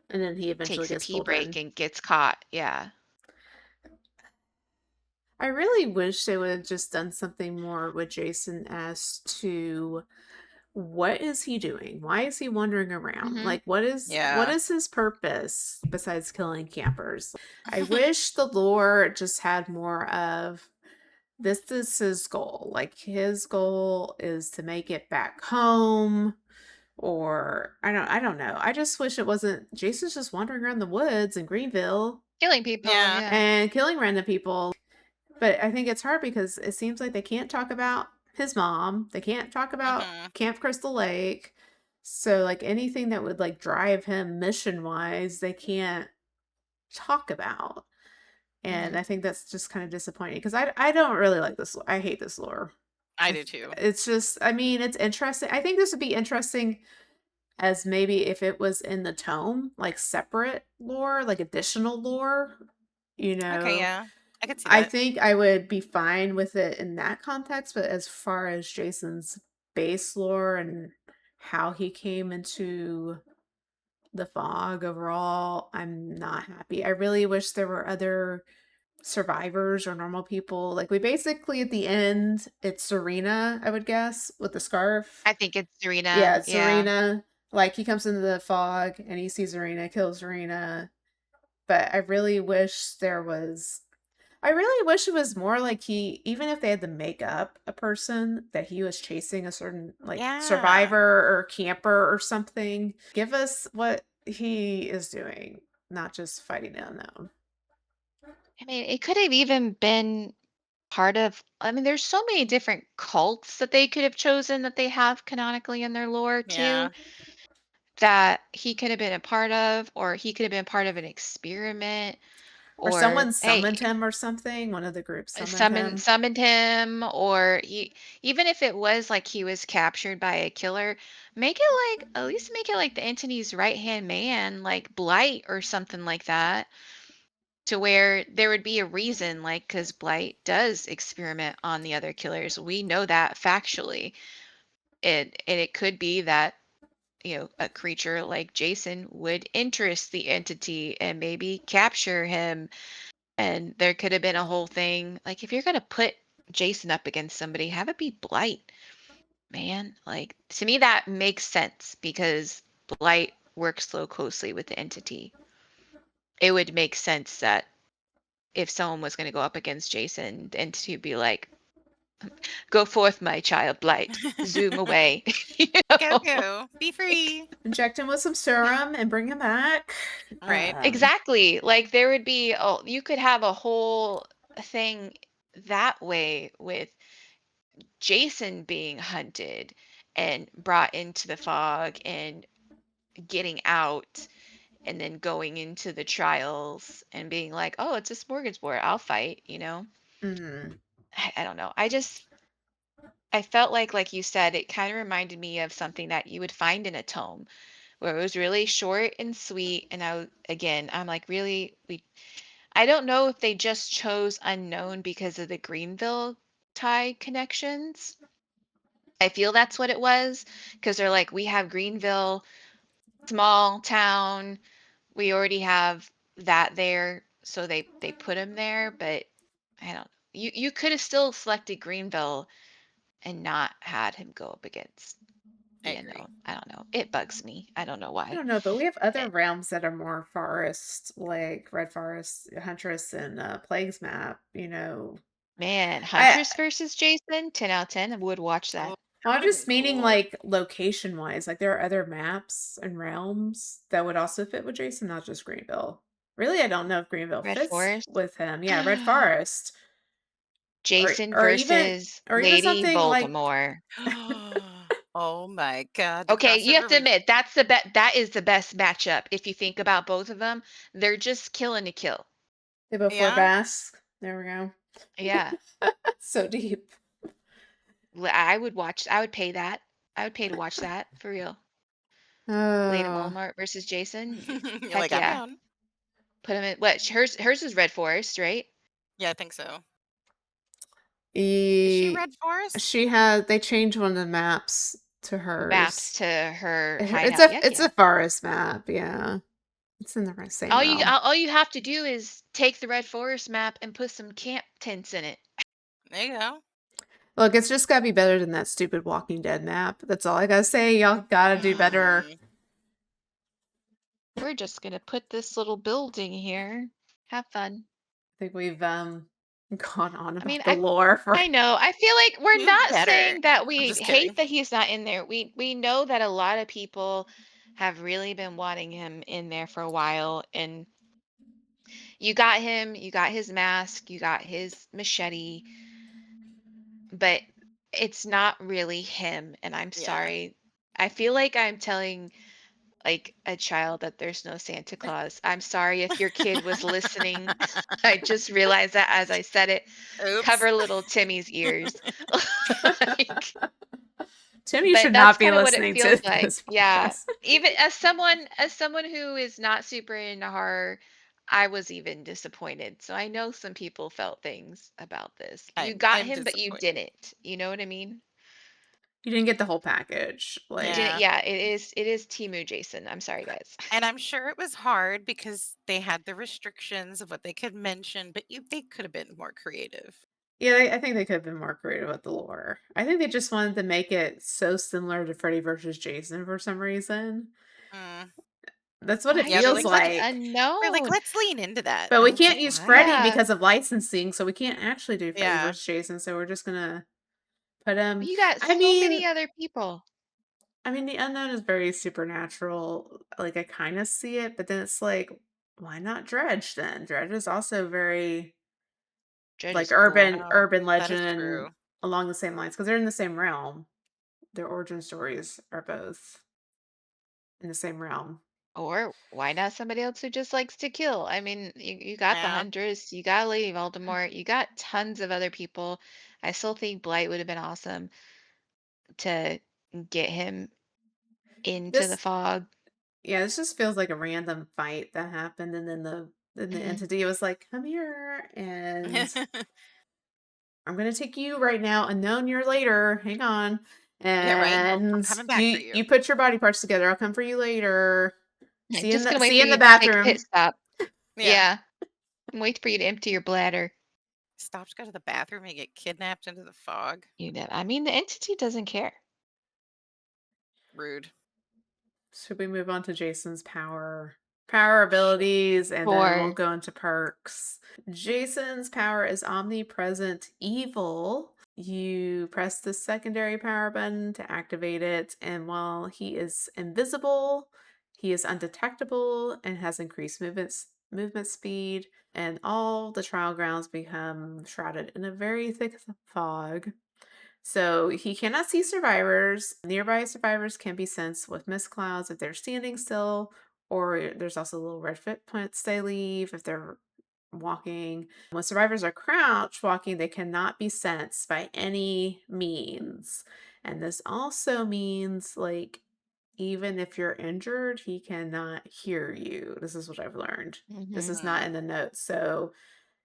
and then he eventually takes a gets pee pulled break in. and gets caught. Yeah. I really wish they would have just done something more with Jason as to what is he doing? Why is he wandering around? Hmm. Like what Yeah. is his purpose besides killing campers? I wish the lore just had more of this is his goal. Like his goal is to make it back home or I don't know. I just wish it wasn't Jason's just wandering around the woods in Greenville Killing people. Yeah. Yeah. and killing random people. But I think it's hard because it seems like they can't talk about his mom. They can't talk about Mhm. Camp Crystal Lake. So like anything that would like drive him mission wise, they can't talk about. And Hmm. I think that's just kind of disappointing because I don't really like this. I hate this lore. I do too. It's just I mean it's interesting. I think this would be interesting as maybe if it was in the tome, like separate lore, like additional lore, you Okay, know. yeah. I could see I that. think I would be fine with it in that context, but as far as Jason's base lore and how he came into the fog overall, I'm not happy. I really wish there were other survivors or normal people. Like we basically at the end, it's Serena, I would guess, with the scarf. I think it's Yeah, Serena. it's Yeah. Serena. Like he comes into the fog and he sees Serena, kills Serena. But I really wish there was I really wish it was more like he, even if they had to make up a person, that he was chasing a certain like Yeah. survivor or camper or something. Give us what he is doing, not just fighting the unknown. I mean, it could have even been part of, I mean, there's so many different cults that they could have chosen that they have canonically in their lore too, Yeah. that he could have been a part of, or he could have been part of an experiment, Or or someone hey, summoned him or something. One of the groups summoned summoned him. summoned him, or even if it was like he was captured by a killer, make it like at least make it like the entity's right hand man, like Blight or something like that, to where there would be a reason, like because Blight does experiment on the other killers. We know that factually. And it could be that a creature like Jason would interest the entity and maybe capture him. And there could have been a whole thing. Like, if you're going to put Jason up against somebody, have it be Blight, man. Like, to me, that makes sense because Blight works so closely with the entity. It would make sense that if someone was going to go up against Jason, the entity would be like, go forth, my child, Blight, zoom away. you Go, know? go. Be free. Inject him with some serum and bring him back. Right. Exactly. Like there would be, oh, you could have a whole thing that way with Jason being hunted and brought into the fog and getting out and then going into the trials and being like, oh, it's a smorgasbord, I'll fight, you know? Hmm. I don't know. I felt like you said, it kind of reminded me of something that you would find in a tome where it was really short and sweet. And again, I'm like, really, I don't know if they just chose unknown because of the Greenville tie connections. I feel that's what it was because they're like, we have Greenville, small town, we already have that there, so they put him there. But I don't. You could have still selected Greenville and not had him go up against I the agree. unknown. I don't know. It bugs me. I don't know I why. don't know, but we have other Eh, realms that are more forest, like Red Forest, Huntress, and Plague's Map. Man, I Huntress versus Jason, 10 out of 10. I would watch Oh, that. that Well, I'm would have been just meaning cool. like location wise. Like there are other maps and realms that would also fit with Jason, not just Greenville. Really, I don't know if Greenville Red fits Forest. with him. Yeah, Red Forest, or Jason or even versus or even Lady something like Voldemort. Oh my God, the Okay, you have crossover to with admit that is the best matchup. If you think about both of them, they're just killing to kill. they both wear yeah. masks. There we go. Yeah. So deep. I would watch. I would pay that. I would pay to watch that for real. Lady Oh, Voldemort versus Jason. You're Heck like, I'm yeah. down. Put him in what? Hers is Red Forest, right? Yeah, I think so. Is she e, Red Forest? they changed one of the maps to Maps hers. to her It's hideout. a Heck it's yeah. a forest map. Yeah, it's in the same realm. All you have to do is take the Red Forest map and put some camp tents in it. There you go. Look, it's just gotta be better than that stupid Walking Dead map. That's all I gotta say. Y'all gotta do better. We're just gonna put this little building here. Have fun. I think we've gone on I mean, about the lore for I know. I feel like we're Do not better. saying that I'm we just hate kidding. that he's not in there. We know that a lot of people have really been wanting him in there for a while, and you got him, you got his mask, you got his machete, but it's not really him, and I'm Yeah. sorry. I feel like I'm telling like a child that there's no Santa Claus. I'm sorry if your kid was listening. I just realized that as I said it. Oops. Cover little Timmy's ears. Like, Tim. You but should that's not be kind of what it listening feels to like. this Yeah. podcast. Even as someone who is not super into horror, I was even disappointed. So I know some people felt things about this. You got I'm him, but you disappointed. didn't. You know what I mean? You didn't get the whole package. You Like, didn't. Yeah. Yeah, it is Timu Jason. I'm sorry, guys. And I'm sure it was hard because they had the restrictions of what they could mention, but they could have been more creative. yeah, I think they could have been more creative with the lore. I think they just wanted to make it so similar to Freddy versus Jason for some reason. Mm. That's what it Why Yeah, they're feels like, choosing like. we're like, unknown? let's lean into that. But we And it's can't like, use what? Freddy Yeah. because of licensing, so we can't actually do Freddy Yeah. versus Jason. So we're just gonna put him. You got I so many mean, other people. the unknown is very supernatural. Like I kind of see it, but then it's like, why not Dredge then? Dredge is also very Judge like is cool. Oh, urban that is legend true. along the same lines because they're in the same realm. Their origin stories are both in the same realm. Or why not somebody else who just likes to kill? I mean, you got the Yeah. Huntress, you got Lady Voldemort, you got tons of other people. I still think Blight would have been awesome to get him into the This fog. Yeah, this just feels like a random fight that happened, and then the Mhm. entity was like, "Come here, and I'm gonna take you right now. Unknown year later. Hang on, Yeah, right. I'm and coming back for you you. you put your body parts together. I'll come for you later. Just gonna wait See for you in you the to take a pit bathroom." stop. Yeah. Yeah, wait for you to empty your bladder. Stop to go to the bathroom and get kidnapped into the fog. You know, I mean, the entity doesn't care. Rude. Should we move on to Jason's power abilities, and then we'll Or go into perks? Jason's power is omnipresent evil. You press the secondary power button to activate it, and while he is invisible, he is undetectable and has increased movement speed, and all the trial grounds become shrouded in a very thick fog. So he cannot see survivors. Nearby survivors can be sensed with mist clouds if they're standing still or there's also little red footprints they leave if they're walking. When survivors are crouch walking, they cannot be sensed by any means. And this also means, like, even if you're injured, he cannot hear you. This is what I've learned. This Mhm. is not Mm. in the notes. So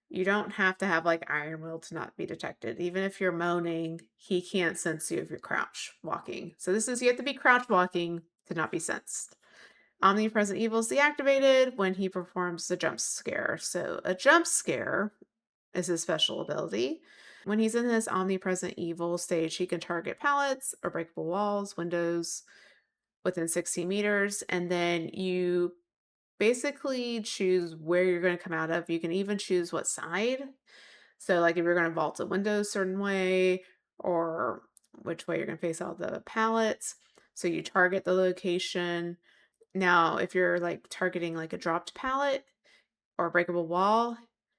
you don't have to have like iron will to not be detected. Even if you're moaning, he can't sense you if you're crouch walking. So this is you have to be crouch walking to not be sensed. Omnipresent evil is deactivated when he performs the jump scare. So a jump scare is his special ability. When he's in his omnipresent evil stage, he can target pallets or breakable walls, windows within 60 meters, and then you basically choose where you're going to come out of. You can even choose what side. So, like, if you're going to vault a window a certain way, or which way you're going to face all the pallets. So you target the location. Now, if you're like targeting like a dropped pallet or a breakable wall,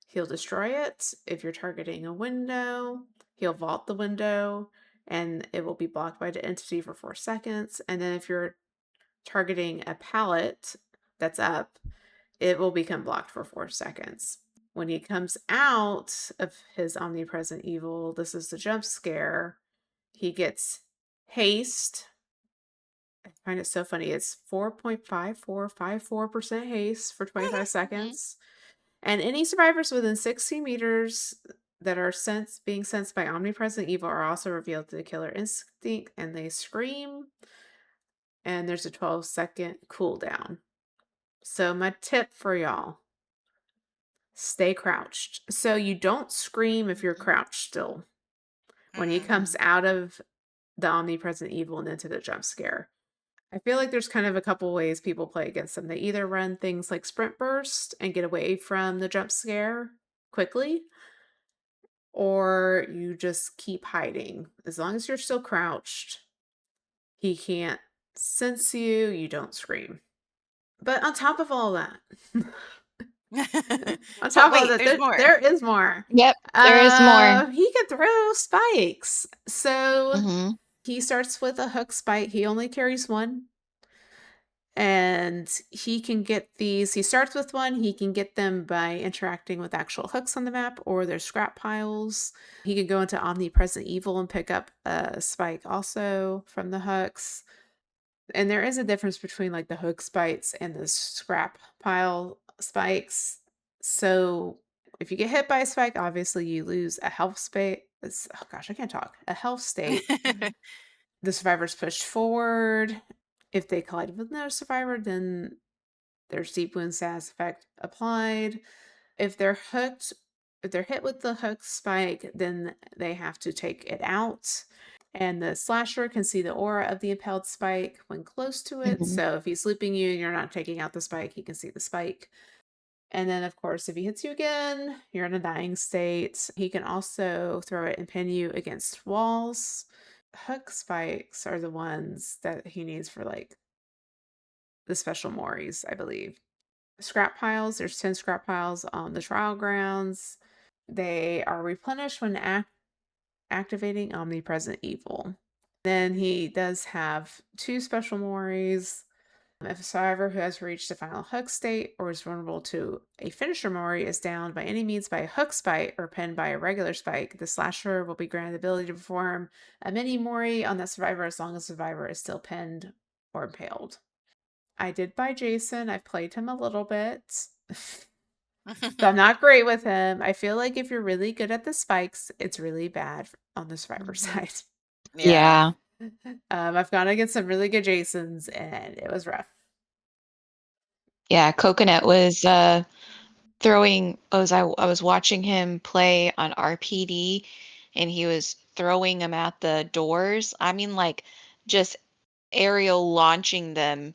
he'll destroy it. If you're targeting a window, he'll vault the window and it will be blocked by the entity for 4 seconds. And then if you're targeting a pallet that's up, it will become blocked for 4 seconds. When he comes out of his omnipresent evil, this is the jump scare, he gets haste. I find it so funny. It's 4.5454% haste for 25 Mhm. seconds. And any survivors within 60 meters that are being sensed by omnipresent evil are also revealed to the killer instinct and they scream. And there's a 12-second cooldown. So, my tip for y'all, stay crouched. So, you don't scream if you're Mhm. crouched still when he Mm. comes Mhm. out of the omnipresent evil and into the jump scare. I feel like there's kind of a couple ways people play against them. They either run things like sprint burst and get away from the jump scare quickly, or you just keep hiding. As long as you're still crouched, he can't sense you, you don't scream. But on top of all that, on But top of all wait, that, there's more. there is more. Yep, there is more. He can throw spikes. So Mhm. he starts with a hook spike. He only carries one. And he can get these. He starts with one. He can get them by interacting with actual hooks on the map or their scrap piles. He can go into Omnipresent Evil and pick up a spike also from the hooks. And there is a difference between like the hook spikes and the scrap pile spikes. So if you get hit by a spike, obviously you lose a health state. Oh gosh, I can't talk. A health state. The survivors push forward. If they collide with another survivor, then there's deep wound status effect applied. If they're hooked, if they're hit with the hook spike, then they have to take it out. And the slasher can see the aura of the impaled spike when close to it. Mhm. So if he's looping you and you're not taking out the spike, he can see the spike. And then, of course, if he hits you again, you're in a dying state. He can also throw it and pin you against walls. Hook spikes are the ones that he needs for like the special Moris, I believe. Scrap piles, there's 10 scrap piles on the trial grounds. They are replenished when activating Omnipresent Evil. Then he does have two special Moris. If a survivor who has reached the final hook state or is vulnerable to a finisher Mori is downed by any means by a hook spike or pinned by a regular spike, the slasher will be granted the ability to perform a mini Mori on that survivor as long as the survivor is still pinned or impaled. I did buy Jason. I've played him a little bit. So I'm not great with him. I feel like if you're really good at the spikes, it's really bad on the survivor Mhm. side. Yeah. Yeah. I've gone against some really good Jasons and it was rough. Yeah, Coconut was throwing I was watching him play on RPD and he was throwing them at the doors. I mean like just aerial launching them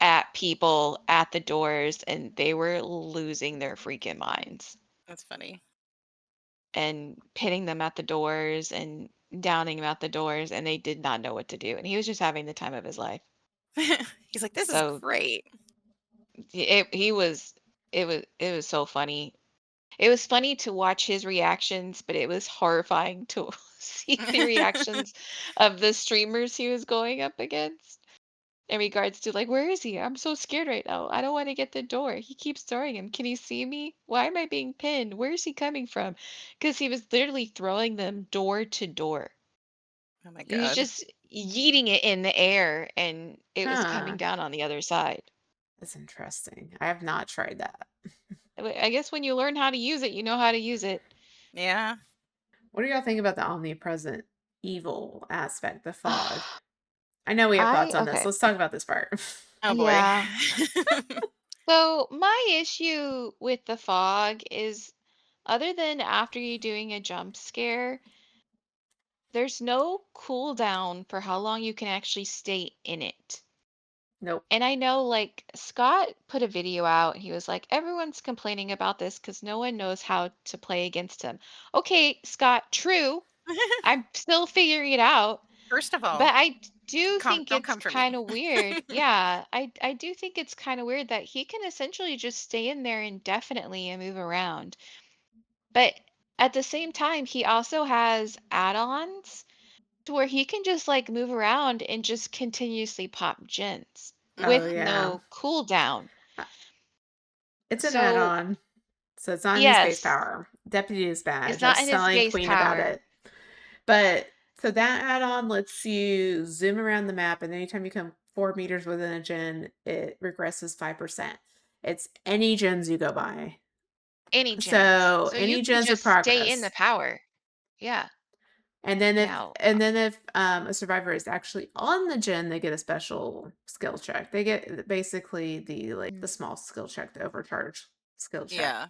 at people at the doors and they were losing their freaking minds That's funny. and pitting them at the doors and downing them at the doors and they did not know what to do and he was just having the time of his life. He's like, this is So great. he was it was so funny. It was funny to watch his reactions, but it was horrifying to see the reactions of the streamers he was going up against. in regards to like, where is he? I'm so scared right now. I don't want to get the door. He keeps throwing him. Can he see me? Why am I being pinned? Where is he coming from? Because he was literally throwing them door to door. Oh my He was God. just yeeting it in the air and it was coming Huh. down on the other side. That's interesting. I have not tried that. I guess when you learn how to use it, you know how to use it. Yeah. What do y'all think about the omnipresent evil aspect, the fog? I know we have thoughts on this. Okay. Let's talk about this part. Oh boy. Yeah. So my issue with the fog is other than after you doing a jump scare, there's no cooldown for how long you can actually stay in it. Nope. And I know like Scott put a video out. He was like, everyone's complaining about this because no one knows how to play against him. Okay, Scott, true. I'm still figuring it out. First of all, But do think don't it's come for me. kind of weird. Yeah, I do think it's kind of weird that he can essentially just stay in there indefinitely and move around. But at the same time, he also has add-ons to where he can just like move around and just continuously pop gens Oh, with Hmm. yeah. no cooldown. Uh, It's an So, add-on, so it's not in his base yes, power. Deputy's it's badge. I not was in his telling base Queen about power. it. But so that add-on lets you zoom around the map, and anytime you come 4 meters within a gen, it regresses 5%. It's any gens you go by. Any gens. So So you any can gens of just stay in the progress. power. Yeah. And then if Now, a survivor is actually on the gen, they get a special skill check. They get basically the mm, small skill check, the overcharge skill check. Yeah.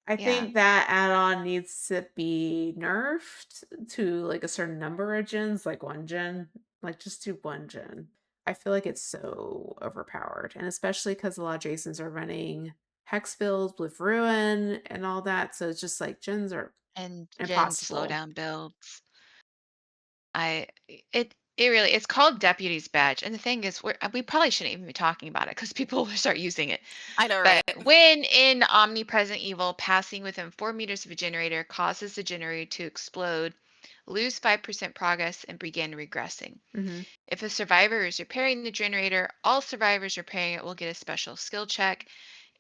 I yeah. think that add-on needs to be nerfed to like a certain number of gens, like one gen, like just do one gen. I feel like it's so overpowered, and especially because a lot of Jasons are running hex builds with ruin and all that, so it's just like gens are And gen impossible. slowdown builds. It really it's called deputy's badge. And the thing is we probably shouldn't even be talking about it because people will start using it. I know, But right? when in omnipresent evil, passing within 4 meters of a generator causes the generator to explode, lose 5% progress, and begin regressing. Hmm. If a survivor is repairing the generator, all survivors repairing it will get a special skill check.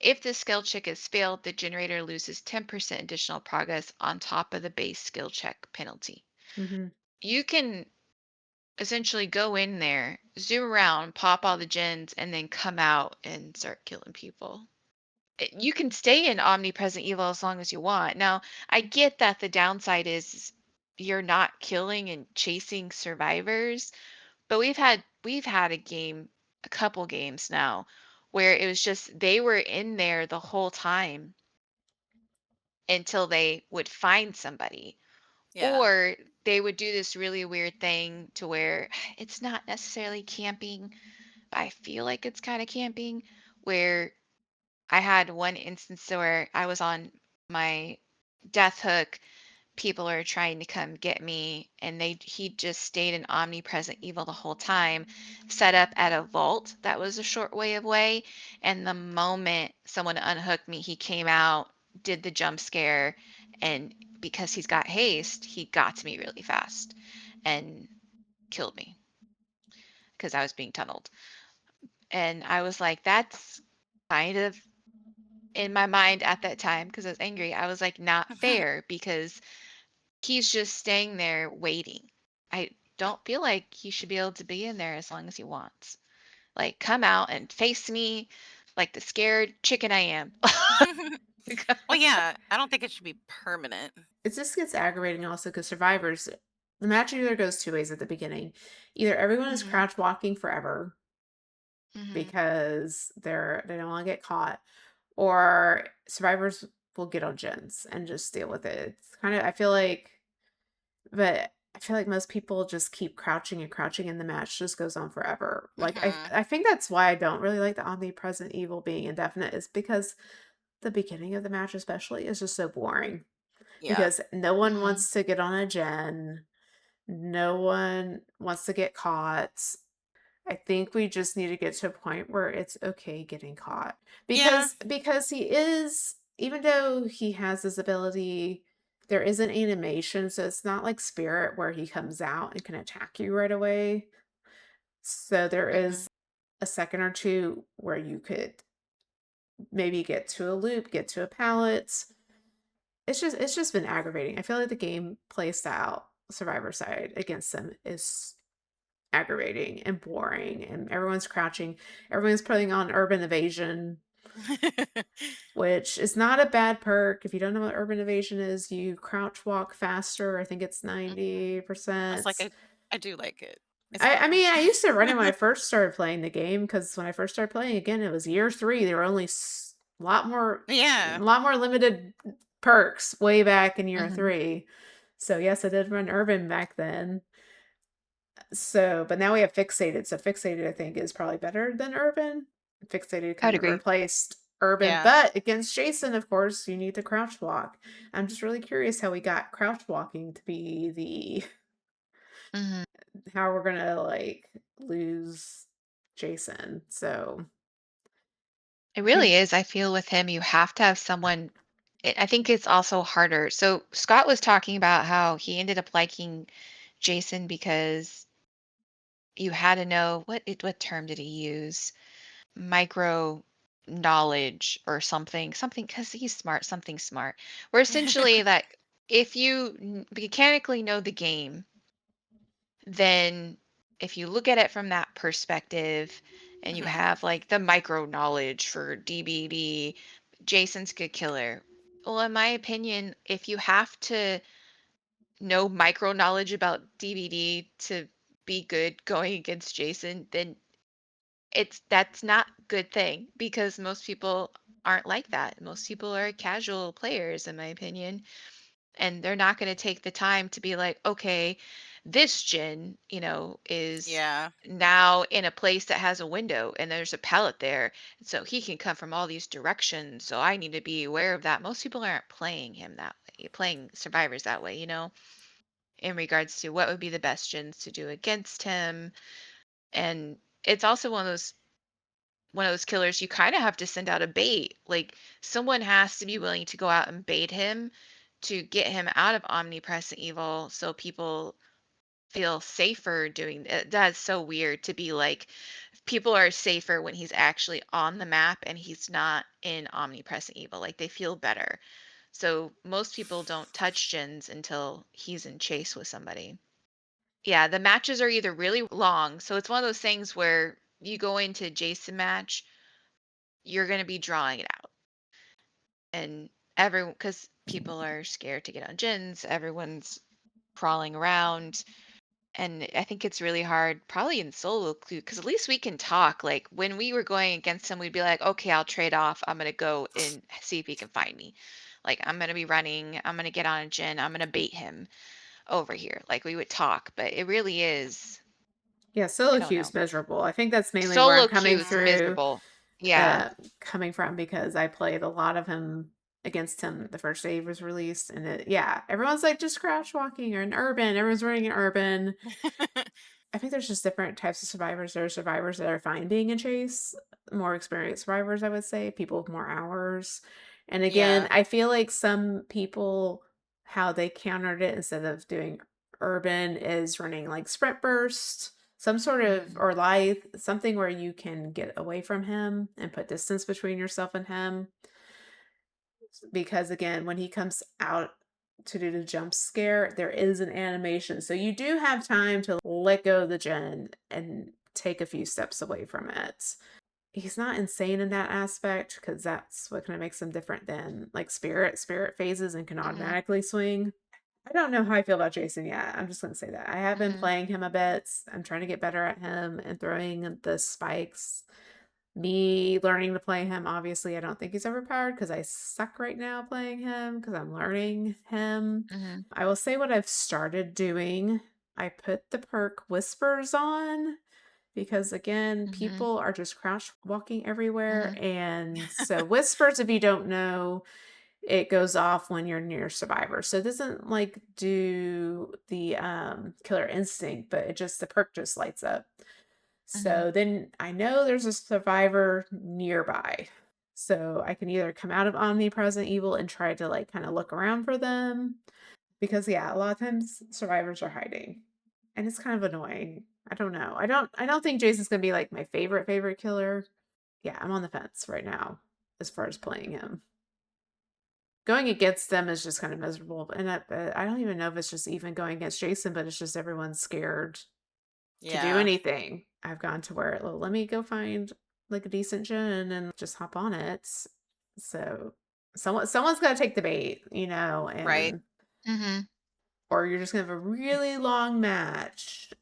If the skill check is failed, the generator loses 10% additional progress on top of the base skill check penalty. Hmm. You can essentially go in there, zoom around, pop all the gens, and then come out and start killing people. You can stay in omnipresent evil as long as you want. Now, I get that the downside is you're not killing and chasing survivors, but we've had a couple games now where it was just they were in there the whole time until they would find somebody. Yeah. Or they would do this really weird thing to where it's not necessarily camping, but I feel like it's kind of camping, where I had one instance where I was on my death hook, people are trying to come get me, and he just stayed in omnipresent evil the whole time, set up at a vault that was a short way away, and the moment someone unhooked me, he came out, did the jump scare, and because he's got haste, he got to me really fast and killed me because I was being tunneled. And I was like, that's kind of in my mind at that time because I was angry. I was like, not fair because he's just staying there waiting. I don't feel like he should be able to be in there as long as he wants. Like, come out and face me like the scared chicken I am. Well, yeah, I don't think it should be permanent. It just gets aggravating also because survivors, the match either goes two ways at the beginning. Either everyone is Hmm. crouch walking forever Hmm. because they don't want to get caught, or survivors will get on gens and just deal with it. It's kind of but I feel like most people just keep crouching and crouching, and the match just goes on forever. Like Hmm. I think that's why I don't really like the omnipresent evil being indefinite, is because the beginning of the match especially is just so boring Yeah. because no one Hmm. wants to get on a gen. No one wants to get caught. I think we just need to get to a point where it's okay getting caught. Yeah. Because he is, even though he has this ability, there is an animation, so it's not like Spirit where he comes out and can attack you right away. So there Hmm. is a second or two where you could maybe get to a loop, get to a pallet. It's just been aggravating. I feel like the gameplay style Survivor side against them is aggravating and boring, and everyone's crouching. Everyone's putting on urban evasion, which is not a bad perk. If you don't know what urban evasion is, you crouch walk faster. I think it's It's like 90%. I do like it. It's I fun. mean, I used to run it when I first started playing the game, because when I first started playing again, it was year 3. There were only Yeah. lot more limited perks way back in year Mhm. 3. So yes, I did run urban back then. So, but now we have fixated. So fixated, I think, is probably better than urban. Fixated I'd kind of agree. replaced urban, Yeah. but against Jason, of course, you need to crouch walk. I'm just really curious how we got crouch walking to be the Mhm. how we're gonna like lose Jason. So It I think really is. I feel with him, you have to have someone. I think it's also harder. So Scott was talking about how he ended up liking Jason because you had to know what term did he use? Micro knowledge or something because he's smart, something smart. Where essentially that if you mechanically know the game, then if you look at it from that perspective and you Mhm. have like the micro knowledge for DBD, Jason's good killer. Well, in my opinion, if you have to know micro knowledge about DBD to be good going against Jason, then that's not a good thing because most people aren't like that. Most people are casual players, in my opinion, and they're not going to take the time to be like, okay, this gen, is Yeah. now in a place that has a window and there's a pallet there, so he can come from all these directions. So I need to be aware of that. Most people aren't playing him that way, playing survivors that way, in regards to what would be the best gens to do against him. And it's also one of those killers you kind of have to send out a bait. Like someone has to be willing to go out and bait him to get him out of omnipresent evil so people feel safer doing that. That's so weird to be like people are safer when he's actually on the map and he's not in omnipresent evil. Like they feel better. So most people don't touch gens until he's in chase with somebody. Yeah, the matches are either really long, so it's one of those things where you go into Jason match, you're going to be drawing it out. And everyone, because people are scared to get on gins, everyone's crawling around. And I think it's really hard, probably in solo queue, because at least we can talk. Like when we were going against him, we'd be like, okay, I'll trade off. I'm going to go and see if he can find me. Like I'm going to be running. I'm going to get on a gin. I'm going to bait him over here. Like we would talk, but it really is, yeah, I solo don't queue know. is miserable. I think that's mainly where I'm Solo coming queue is through, miserable. Yeah. coming from, because I played a lot of him against him the first day he was released, and yeah, everyone's like just crouch walking or an urban. Everyone's running an urban. I think there's just different types of survivors. There are survivors that are fine being in chase, more experienced survivors, I would say, people with more hours. And again, Yeah. I feel like some people, how they countered it instead of doing urban is running like sprint burst, some sort of, Mhm. or lithe, something where you can get away from him and put distance between yourself and him. Because again, when he comes out to do the jump scare, there is an animation. So you do have time to let go of the gen and take a few steps away from it. He's not insane in that aspect, because that's what kind of makes him different than like Spirit. Spirit phases and can Mhm. automatically swing. I don't know how I feel about Jason yet. I'm just going to say that. I have been Mhm. playing him a bit. I'm trying to get better at him and throwing the spikes. Me learning to play him, obviously, I don't think he's overpowered because I suck right now playing him because I'm learning him. Mhm. I will say what I've started doing. I put the perk Whispers on because, again, Mhm. people are just crouch walking everywhere. Mhm. And so, Whispers, if you don't know, it goes off when you're near survivor. So it doesn't like do the killer instinct, but it just, the perk just lights up. Mhm. So then I know there's a survivor nearby. So I can either come out of omnipresent evil and try to like kind of look around for them. Because yeah, a lot of times survivors are hiding. and it's kind of annoying. I don't know. I don't think Jason's gonna be like my favorite killer. Yeah, I'm on the fence right now as far as playing him. Going against them is just kind of miserable, and I don't even know if it's just even going against Jason, but it's just everyone's scared to do Yeah. anything. I've gone to where, well, let me go find like a decent gin and just hop on it. So someone's got to take the bait, Right. and Hmm. or you're just gonna have a really long match.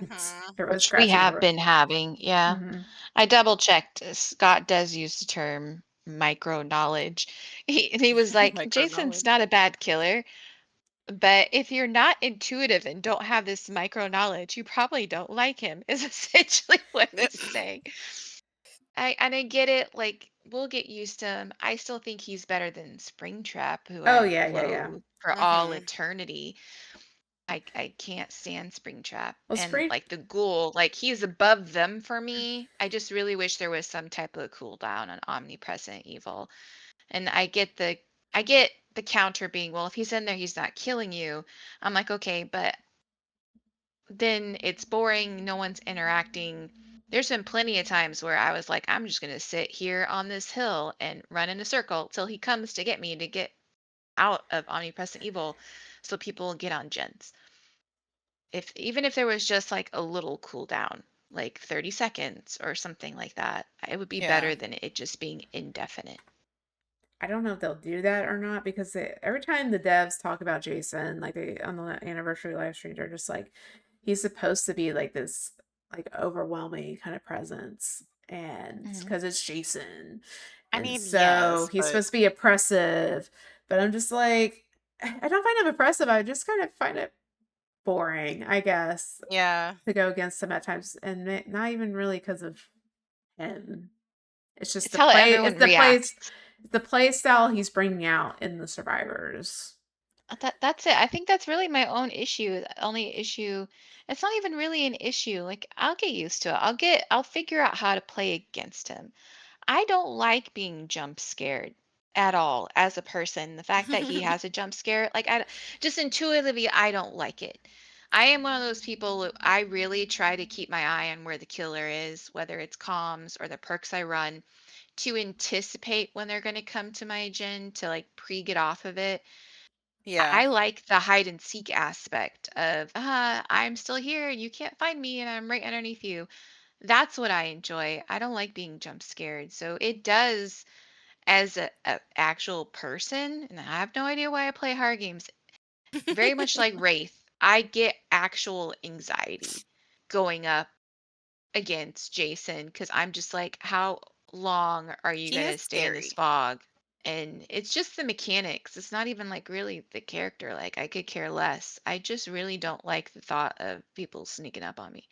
It's Mhm. everyone's Which we scratching have their. been having. Yeah. Mm-hmm. I double checked. Scott does use the term micro knowledge. He was like, Micro Jason's knowledge. not a bad killer, but if you're not intuitive and don't have this micro knowledge, you probably don't like him, is essentially what he's saying. I get it, like we'll get used to him. I still think he's better than Springtrap, who Oh I yeah, yeah, yeah. loathe for all Mhm. eternity. I can't stand Springtrap Well, and like the ghoul, like he's above them for me. I just really wish there was some type of cooldown on omnipresent evil. And I get the counter being, well, if he's in there, he's not killing you. I'm like, okay, but then it's boring. No one's interacting. There's been plenty of times where I was like, I'm just gonna sit here on this hill and run in a circle till he comes to get me to get out of omnipresent evil, so people get on gens. If even if there was just like a little cooldown, like 30 seconds or something like that, it would be Yeah. better than it just being indefinite. I don't know if they'll do that or not because every time the devs talk about Jason, like they on the anniversary live stream, they're just like, he's supposed to be like this like overwhelming kind of presence, and Mhm. because it's Jason, I and mean, so yes, he's but supposed to be oppressive. But I'm just like, I don't find him oppressive. I just kind of find it boring, I guess, yeah. to go against him at times, and not even really because of him. It's just It's how it's everyone reacts. the play style he's bringing out in the survivors. That's it. I think that's really my own issue. The only issue, it's not even really an issue. Like I'll get used to it. I'll figure out how to play against him. I don't like being jump scared at all as a person. The fact that he has a jump scare, like just intuitively, I don't like it. I am one of those people I really try to keep my eye on where the killer is, whether it's comms or the perks I run, to anticipate when they're going to come to my gen to like pre get off of it. Yeah. I like the hide and seek aspect of, I'm still here and you can't find me and I'm right underneath you. That's what I enjoy. I don't like being jump scared. So it does, as a actual person, and I have no idea why I play horror games, very much like Wraith, I get actual anxiety going up against Jason because I'm just like, how long are you He is gonna stay in this scary. fog? And it's just the mechanics. It's not even like really the character. Like I could care less. I just really don't like the thought of people sneaking up on me.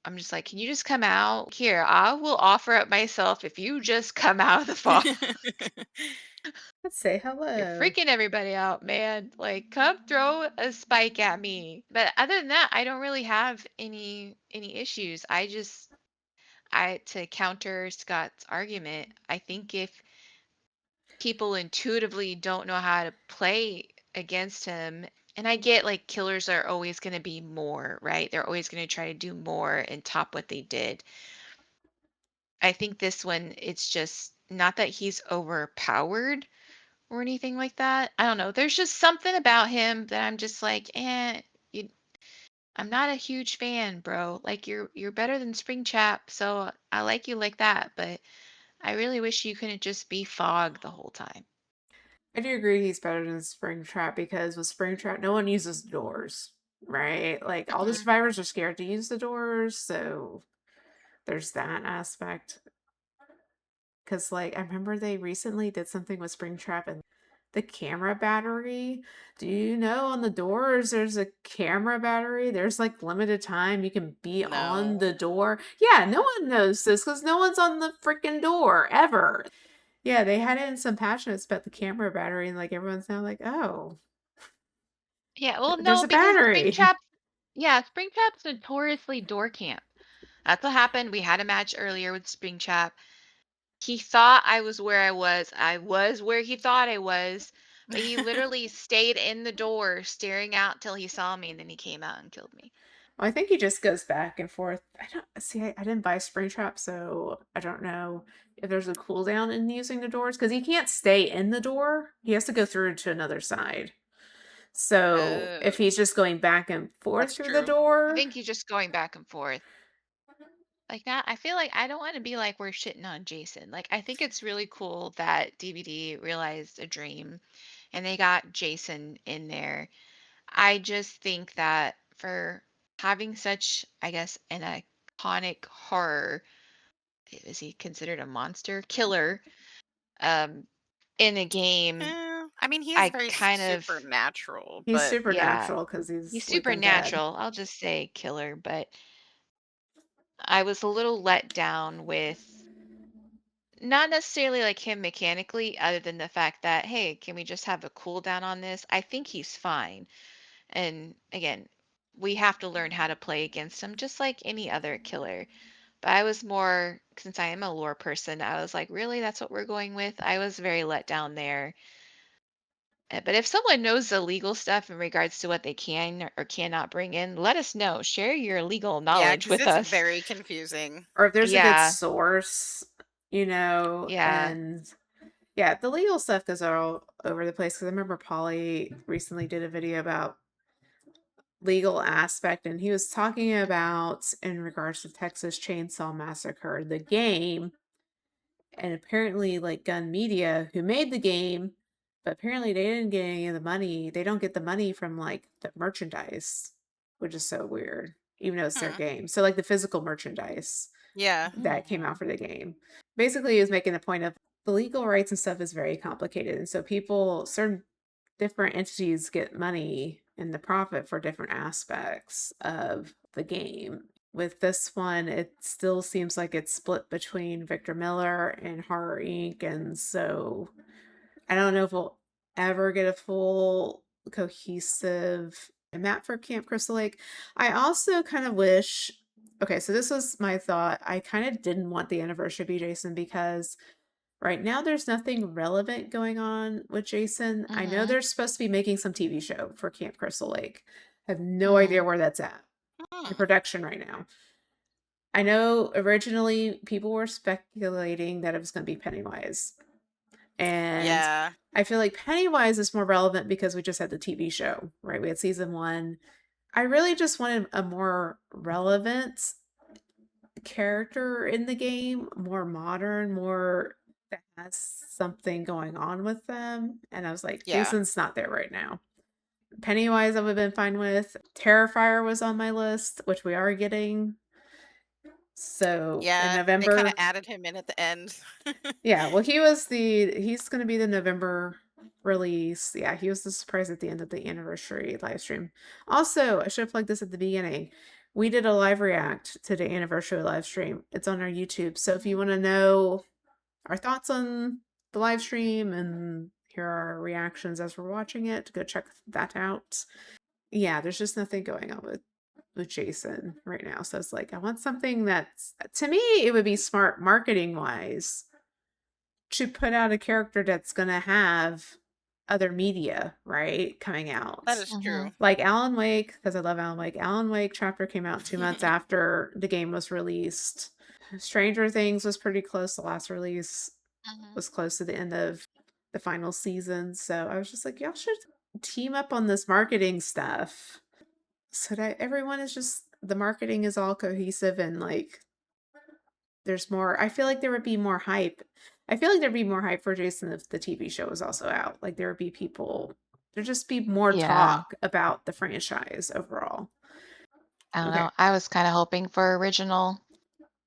I'm just like, can you just come out? Here, I will offer up myself if you just come out of the fog. Let's say You're hello. freaking everybody out, man. Like, come throw a spike at me. But other than that, I don't really have any issues. I to counter Scott's argument, I think if people intuitively don't know how to play against him, and I get like killers are always going to be more, right? They're always going to try to do more and top what they did. I think this one, it's just not that he's overpowered or anything like that. I don't know. There's just something about him that I'm just like, you, I'm not a huge fan, bro. Like you're better than Springtrap, so I like you like that, but I really wish you couldn't just be fog the whole time. I do agree he's better than Springtrap because with Springtrap, no one uses doors, right? Like all the Hmm. survivors are scared to use the doors, so there's that aspect. Because, like, I remember they recently did something with Springtrap and the camera battery. Do you know on the doors there's a camera battery? There's like limited time you can be on No. the door. Yeah, no one knows this because no one's on the freaking door ever. Yeah, they had it in some patch notes about the camera battery, and like everyone's now like, oh, Yeah, well, there's no, a because battery. Springtrap's notoriously door camp. That's what happened. We had a match earlier with Springtrap. He thought I was where I was. I was where he thought I was, but he literally stayed in the door staring out till he saw me and then he came out and killed me. Well, I think he just goes back and forth. I don't see. I didn't buy Springtrap, so I don't know if there's a cooldown in using the doors because he can't stay in the door. He has to go through to another side. So if Oh, he's just going back and forth that's through the true. I door, think he's just going back and forth. Like that, I feel like I don't want to be like we're shitting on Jason. Like I think it's really cool that DVD realized a dream and they got Jason in there. I just think that for having such, I guess, an iconic horror, is he considered a monster killer um in a game? I mean, he is I very kind of, supernatural, he's but yeah, supernatural because he's he's with them dead. supernatural. I'll just say killer, but I was a little let down with not necessarily like him mechanically, other than the fact that, hey, can we just have a cooldown on this? I think he's fine. And again, we have to learn how to play against him just like any other killer. But I was more, since I am a lore person, I was like, really? That's what we're going with? I was very let down there. But if someone knows the legal stuff in regards to what they can or cannot bring in, let us know. Share your legal yeah, knowledge because with it's us. very confusing. Or if there's a good Yeah, source, you know, yeah. and yeah, the legal stuff goes all over the place. Because I remember Polly recently did a video about legal aspect, and he was talking about in regards to Texas Chainsaw Massacre, the game, and apparently like Gun Media, who made the game, but apparently they didn't get any of the money. They don't get the money from like the merchandise, which is so weird, even though it's their Hmm. game. So like the physical merchandise Yeah. that came Hmm. out for the game. Basically, he was making the point of the legal rights and stuff is very complicated. And so people, certain different entities get money and the profit for different aspects of the game. With this one, it still seems like it's split between Victor Miller and Horror Inc. And so I don't know if we'll ever get a full cohesive map for Camp Crystal Lake. I also kind of wish, okay, so this was my thought. I kind of didn't want the anniversary to be Jason because right now there's nothing relevant going on with Jason. I know Hmm. they're supposed to be making some TV show for Camp Crystal Lake. I have no idea Hmm. where that's at in Hmm. production right now. I know originally people were speculating that it was going to be Pennywise. And Yeah. I feel like Pennywise is more relevant because we just had the TV show, right? We had season one. I really just wanted a more relevant character in the game, more modern, more that has something going on with them. And I was like, Yeah. Jason's not there right now. Pennywise, I would have been fine with. Terrifier was on my list, which we are getting. So in Yeah. They kind of November, added him in at the end. yeah, well, he's going to be the November release. Yeah, he was the surprise at the end of the anniversary live stream. Also, I should have plugged this at the beginning. We did a live react to the anniversary live stream. It's on our YouTube. So if you want to know our thoughts on the live stream and hear our reactions as we're watching it, go check that out. Yeah, there's just nothing going on with Jason right now. So it's like I want something that's to me it would be smart marketing wise to put out a character that's going to have other media, right, coming That out. is Hmm. true. Like Alan Wake, because I love Alan Wake. Alan Wake chapter came out 2 months after the game was released. Stranger Things was pretty close. The last release Hmm. was close to the end of the final season. So I was just like, y'all should team up on this marketing stuff so that everyone is just the marketing is all cohesive and like there's more. I feel like there would be more hype. I feel like there'd be more hype for Jason if the TV show was also out. Like there would be people, there'd just be more Yeah. talk about the franchise overall. I don't Okay. know. I was kind of hoping for original.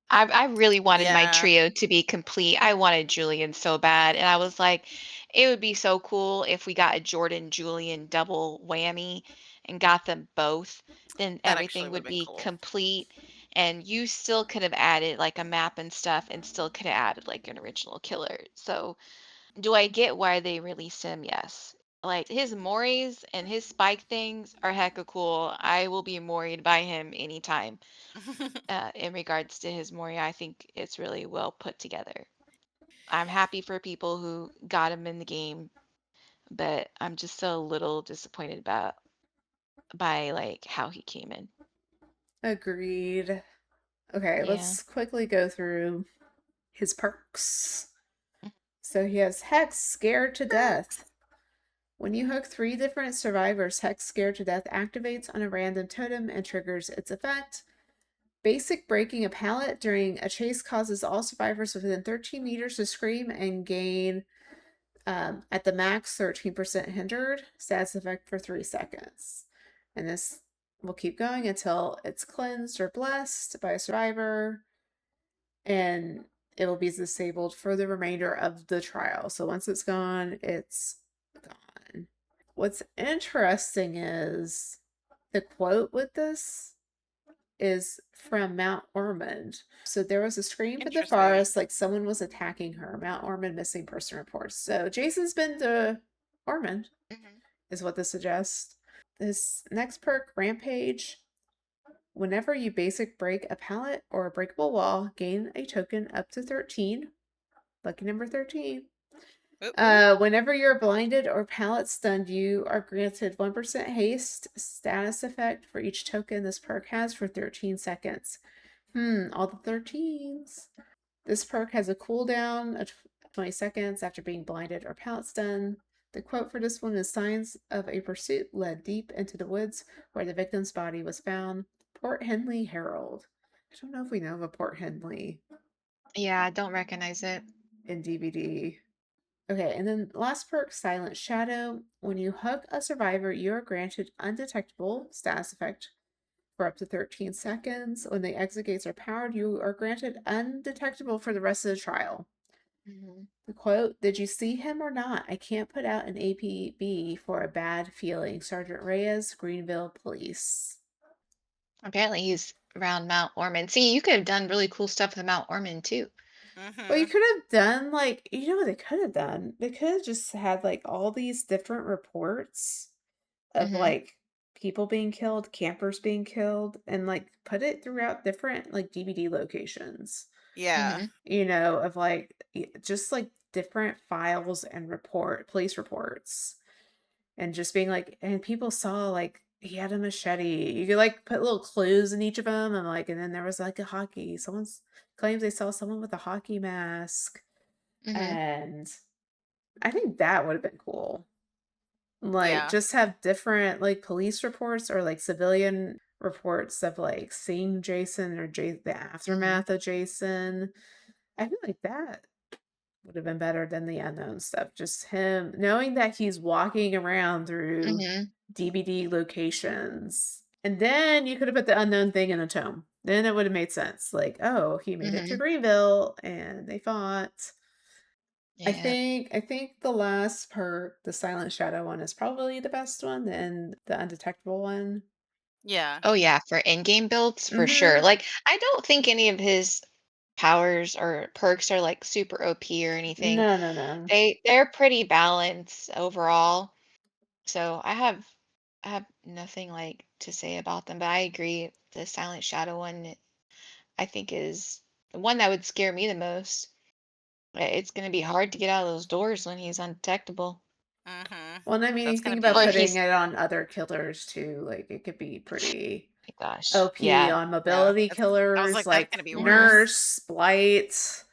I really wanted my Yeah. trio to be complete. I wanted Julian so bad, and I was like, it would be so cool if we got a Jordan Julian double whammy and got them both. Then That actually everything would would have been be cool. complete, and you still could have added like a map and stuff, and still could have added like an original killer. So, do I get why they released him? Yes. Like his mores and his spike things are hecka cool. I will be moried by him anytime in regards to his Moria. I think it's really well put together. I'm happy for people who got him in the game, but I'm just a little disappointed about by like how he came in. Agreed. Okay, Yeah. let's quickly go through his perks. So he has Hex, Scared to Death. When you hook 3 different survivors, Hex Scared to Death activates on a random totem and triggers its effect. Basic Breaking a pallet during a chase causes all survivors within 13 meters to scream and gain at the max 13% hindered. Status effect for 3 seconds. And this will keep going until it's cleansed or blessed by a survivor. And it will be disabled for the remainder of the trial. So once it's gone, it's gone. What's interesting is the quote with this is from Mount Ormond. So there was a scream from the Interesting. forest like someone was attacking her. Mount Ormond missing person reports. So Jason's been to Ormond, is what this suggests. This next perk, Rampage. Whenever you basic break a pallet or a breakable wall, gain a token up to 13. Lucky number 13. Whenever you're blinded or pallet stunned, you are granted 1% haste status effect for each token this perk has for 13 seconds. All the 13s. This perk has a cooldown of 20 seconds after being blinded or pallet stunned. The quote for this one is Signs of a pursuit led deep into the woods where the victim's body was found. Port Henley Herald. I don't know if we know of a Port Henley Yeah, I don't recognize it. in DVD. Okay, and then last perk, Silent Shadow. When you hook a survivor, you are granted undetectable status effect for up to 13 seconds. When the exit gates are powered, you are granted undetectable for the rest of the trial. The quote, "Did you see him or not? I can't put out an APB for a bad feeling. Sergeant Reyes, Greenville Police." Apparently he's around Mount Ormond. See, you could have done really cool stuff with Mount Ormond too. Well, you Mm-hmm. could have done like, you know what they could have done? They could have just had like all these different reports of Mm-hmm. like people being killed, campers being killed, and like put it throughout different like DVD locations. Yeah. Mm-hmm. You know, of like just like different files and police reports, and just being like, and people saw like he had a machete. You could like put little clues in each of them, and like, and then there was like a hockey. Someone's claims they saw someone with a hockey mask, Mm-hmm. and I think that would have been cool. Like, Yeah. just have different, like, police reports or, like, civilian reports of, like, seeing Jason or the Mm-hmm. aftermath of Jason. I feel like that would have been better than the unknown stuff. Just him knowing that he's walking around through Mm-hmm. DVD locations. And then you could have put the unknown thing in the tome. Then it would have made sense. Like, oh, he made it to Mm-hmm. Greenville and they fought. Yeah. I think the last perk, the Silent Shadow one, is probably the best one, and the Undetectable one. Yeah. Oh yeah, for in-game builds for sure. Mm-hmm. Like I don't think any of his powers or perks are like super OP or anything. No, no, no. They're pretty balanced overall. So I have nothing like to say about them, but I agree the Silent Shadow one I think is the one that would scare me the most. It's going to be hard to get out of those doors when he's undetectable. Mm-hmm. Well, and I mean, you That's gonna think about Or be. if putting he's, it on other killers too. Like, it could be pretty gosh, OP yeah. on Yeah. mobility I was killers like, that's like gonna be Hmm. worse. Nurse, Blight,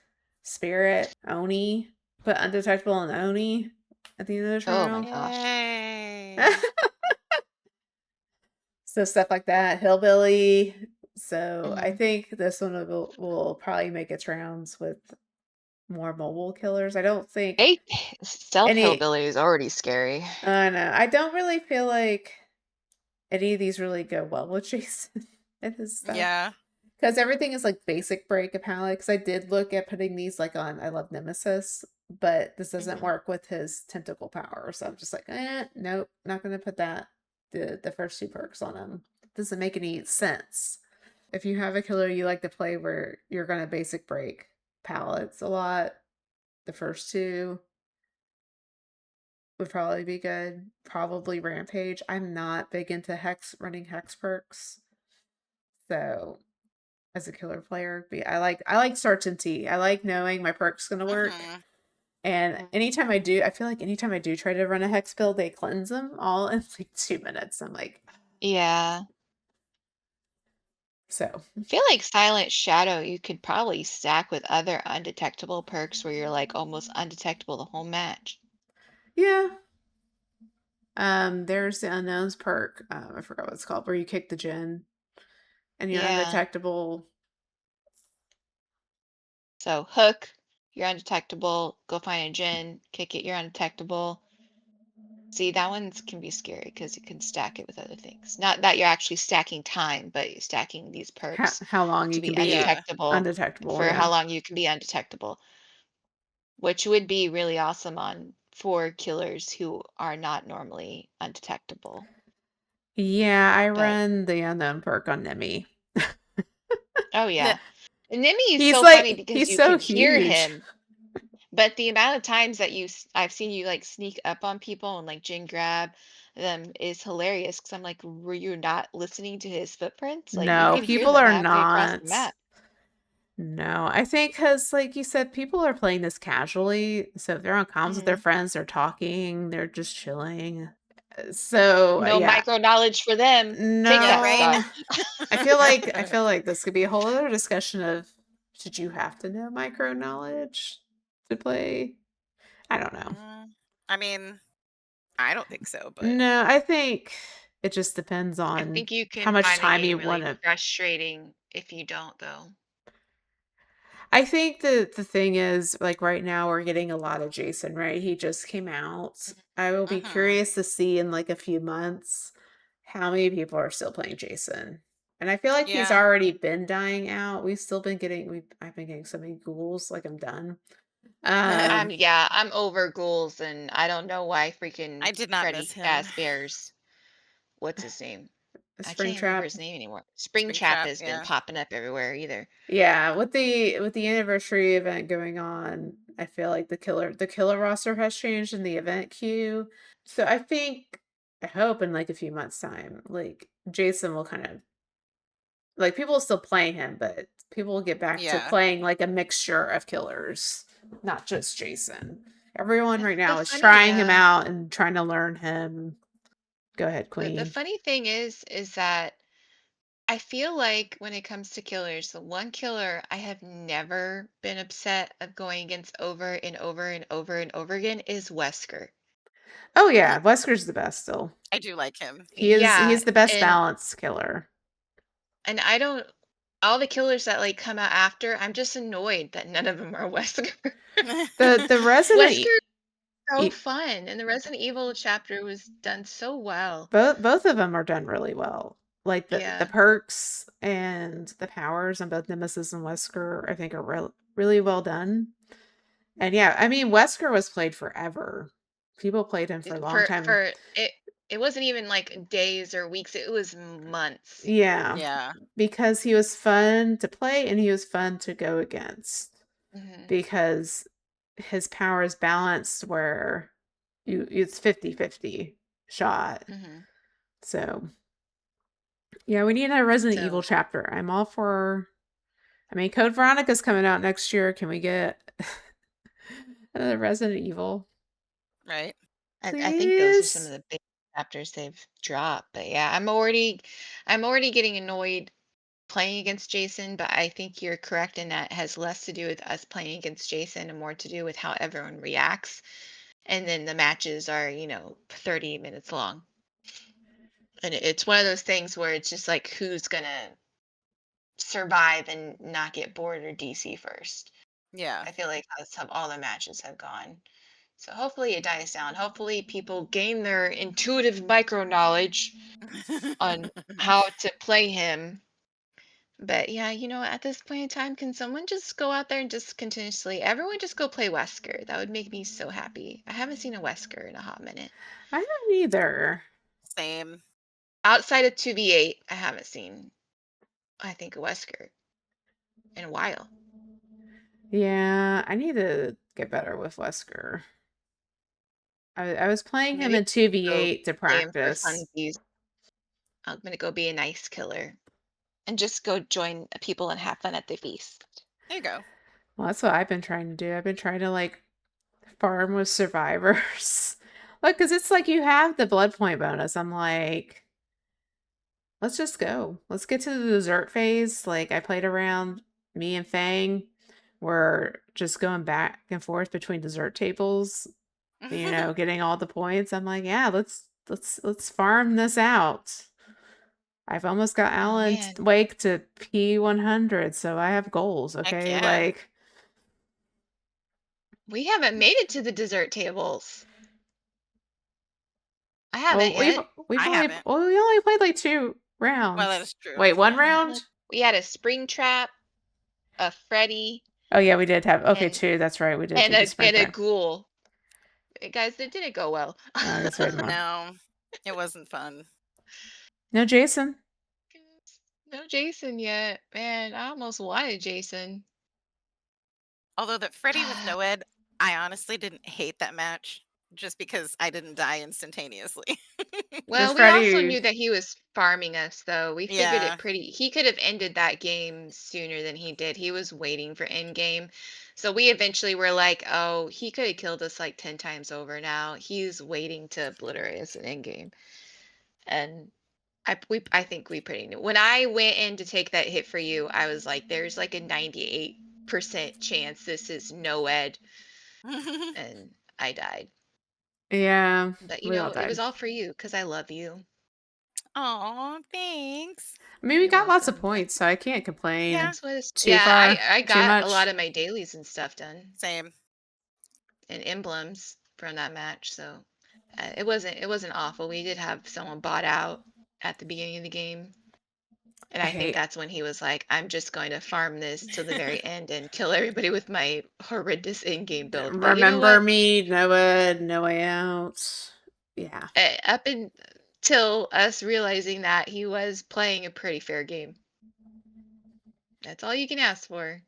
Spirit, Oni. Put Undetectable on Oni at the end of the Oh my trial. gosh. Yay. So stuff like that, Hillbilly. So I Hmm. think this one will probably make its rounds with more mobile killers. I don't think Hey, stealth any. hillbilly is already scary. I know. I don't really feel like any of these really go well with Jason and his stuff Yeah. because everything is like basic break a palette. Because I did look at putting these like on I Love Nemesis, but this doesn't Hmm. work with his tentacle power. So I'm just like, nope, not gonna put that the first 2 perks on him. Doesn't make any sense. If you have a killer you like to play where you're gonna basic break palettes a lot, the first 2 would probably be good. Probably Rampage. I'm not big into running hex perks. So as a killer player, but I like certainty. I like knowing my perk's gonna work. Mm-hmm. And anytime I do, I feel like anytime I do try to run a hex build, they cleanse them all in like 2 minutes. I'm like, Yeah. So, I feel like Silent Shadow you could probably stack with other undetectable perks where you're like almost undetectable the whole match. yeah. There's the unknowns perk. I forgot what it's called, where you kick the gin and you're Yeah. undetectable. So hook, you're undetectable. Go find a gin, kick it, you're undetectable. See, that one can be scary because you can stack it with other things. Not that you're actually stacking time, but you're stacking these perks How long to you can be be Yeah. undetectable undetectable? for Yeah. how long you can be undetectable, which would be really awesome on for killers who are not normally undetectable. Yeah, I But run the unknown perk on Nemi. oh yeah. And Nimi is He's so funny like, because he's you so can hear huge. him, but the amount of times that I've seen you like sneak up on people and like gin grab them is hilarious because I'm like, were you not listening to his footprints? Like you No, can hear people them are halfway across the not. map. No, I think because, like you said, people are playing this casually. So if they're on comms with their Hmm. friends, they're talking, they're just chilling. So No yeah, micro knowledge for them. Take Yeah, that, right? Scott. no, I feel like this could be a whole other discussion of should you have to know micro knowledge to play? I don't know. I mean, I don't think so, but No, I think it just depends I on think you how can much find the time you game want really to. frustrating if you don't, though. I think the thing is, like right now, we're getting a lot of Jason, right? He just came out. I will be hmm curious to see in like a few months how many people are still playing Jason. And I feel like he's yeah. already been dying out. I've been getting so many ghouls, like I'm done. Um, Yeah, I'm over ghouls, and I don't know why freaking I did not miss Freddy him. Fazbear's what's his name? I can't Spring even remember Trap. his name anymore. Springtrap Springtrap, has been yeah. popping up everywhere either. Yeah, with the anniversary event going on, I feel like the killer roster has changed in the event queue. So I hope in like a few months time, like Jason will kind of like people will still play him, but people will get back to Yeah. playing like a mixture of killers, not just Jason. Everyone right The now is funny trying him out and trying to learn him. Go ahead, the Queen. funny thing is that I feel like when it comes to killers, the one killer I have never been upset of going against over and over and over and over again is Wesker. Oh yeah, Wesker's the best still. I do like him. Yeah, He's the best and balanced killer. I don't all the killers that like come out after, I'm just annoyed that none of them are Wesker. The Resident Wesker is so E- fun, and the Resident Evil chapter was done so well. both of them are done really well. Like the Yeah. perks and the powers on both Nemesis and Wesker, I think are really well done. And yeah, I mean Wesker was played forever. People played him for a long time. For it wasn't even like days or weeks, it was months. Yeah, Yeah. because he was fun to play and he was fun to go against Mhm. because his power is balanced where it's 50-50 shot. Mhm. So yeah, we need a Resident Evil So, chapter. I'm all for. I mean, Code Veronica's coming out next year. Can we get another Resident Evil, right. I think those are some of please? the big chapters they've dropped. But yeah, I'm already getting annoyed playing against Jason, but I think you're correct in that it has less to do with us playing against Jason and more to do with how everyone reacts. And then the matches are, 30 minutes long. And it's one of those things where it's just like who's gonna survive and not get bored or DC first. Yeah. I feel like that's how all the matches have gone. So hopefully it dies down. Hopefully people gain their intuitive micro knowledge on how to play him. But yeah, at this point in time, can someone just go out there and just continuously, everyone just go play Wesker? That would make me so happy. I haven't seen a Wesker in a hot minute. I don't either. Same. Outside of 2v8, I haven't seen, I think, a Wesker in a while. Yeah, I need to get better with Wesker. I was playing him Maybe in I'll go 2v8 to play him for practice. funsies. I'm gonna go be a nice killer and just go join people and have fun at the feast. There you go. Well, that's what I've been trying to do. I've been trying to like farm with survivors. Look, because it's like you have the blood point bonus. I'm like let's just go. Let's get to the dessert phase. Like I played around, me and Fang were just going back and forth between dessert tables, getting all the points. I'm like, yeah, let's farm this out. I've almost got Oh Alan man, Wake to P100, so I have goals, Heck okay? yeah. Like, we haven't made it to the dessert tables. I well, haven't yet. I haven't. we only played like 2 Well, that rounds. is true. Wait, one Yeah. Like, round? we had a spring trap, a Freddy, Oh yeah, we did have okay, and 2. That's right. We did and do the a sprint and a track. ghoul. Guys, that didn't go well. I guess we had more. No, it wasn't fun. No, Jason. No Jason yet. Man, I almost wanted Jason. Although that Freddy with no Ed, I honestly didn't hate that match just because I didn't die instantaneously. Because Well, we also Freddy, knew that he was farming us, though. We figured Yeah. it pretty. He could have ended that game sooner than he did. He was waiting for end game. So we eventually were like, oh, he could have killed us like 10 times over now. He's waiting to obliterate us in end game. And I think we pretty knew. When I went in to take that hit for you, I was like, there's like a 98% chance this is no Ed. And I died. yeah, But we all it was died. all for you because I love you. Oh, thanks. I mean, we You're got lots of welcome. points, so I can't complain Yeah, That's what it's, too yeah, far, I too got a lot much. of my dailies and stuff done same. and emblems from that match, so it wasn't awful. We did have someone bought out at the beginning of the game, and I I think hate. that's when he was like, I'm just going to farm this till the very end and kill everybody with my horrendous in-game build. But you know Remember what? me, Noah, no way out. Yeah. Up until us realizing that he was playing a pretty fair game. That's all you can ask for.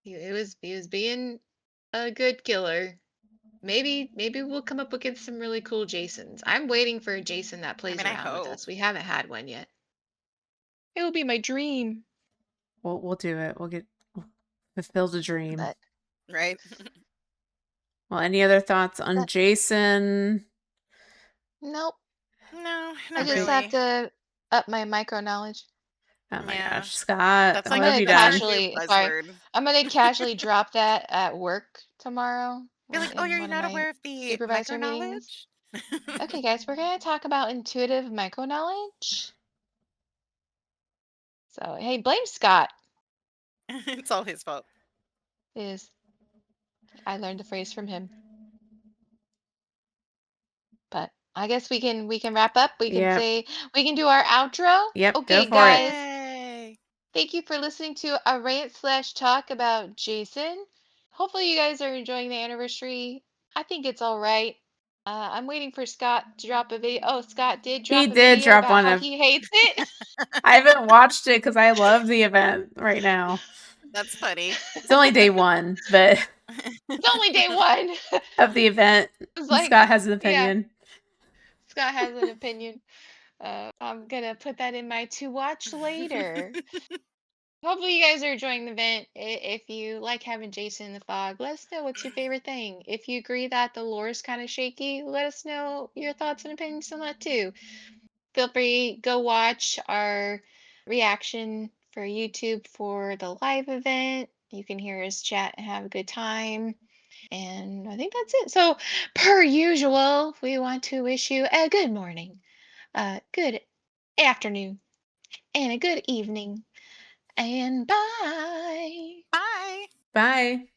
He was being a good killer. Maybe we'll come up against some really cool Jasons. I'm waiting for a Jason that I plays mean, I around with hope. us. We haven't had one yet. It will be my dream. We'll do it. We'll fulfill the dream. But Right? Well, any other thoughts on that, Jason? nope. No, I not just Everyone. have really. to up my micro knowledge. Oh my Yeah. gosh, Scott, That's what have you that's our done? new Sorry. buzzword. I'm gonna casually drop that at work tomorrow Be like, "Oh, in are you one of not my aware of the micro supervisor meetings. knowledge?" Okay, guys, we're gonna talk about intuitive micro knowledge. So, hey, blame Scott. It's all his fault. Is I learned the phrase from him. But I guess we can wrap up. We can Yep. say we can do our outro. Yep, go Okay, for it. guys. Yay! Thank you for listening to a rant/talk about Jason. Hopefully you guys are enjoying the anniversary. I think it's all right. I'm waiting for Scott to drop a video. Oh, Scott did He drop a did video drop about one how of. he hates it. I haven't watched it because I love the event right now. That's funny. It's only day 1, but It's only day one. of the event, It's like, Scott has an yeah, opinion. Scott has an opinion. I'm gonna put that in my to watch later. Hopefully, you guys are enjoying the event. If you like having Jason in the fog, let us know what's your favorite thing. If you agree that the lore is kind of shaky, let us know your thoughts and opinions on that too. Feel free, go watch our reaction for YouTube for the live event. You can hear us chat and have a good time. And I think that's it. So, per usual, we want to wish you a good morning, a good afternoon, and a good evening. And bye. Bye. Bye.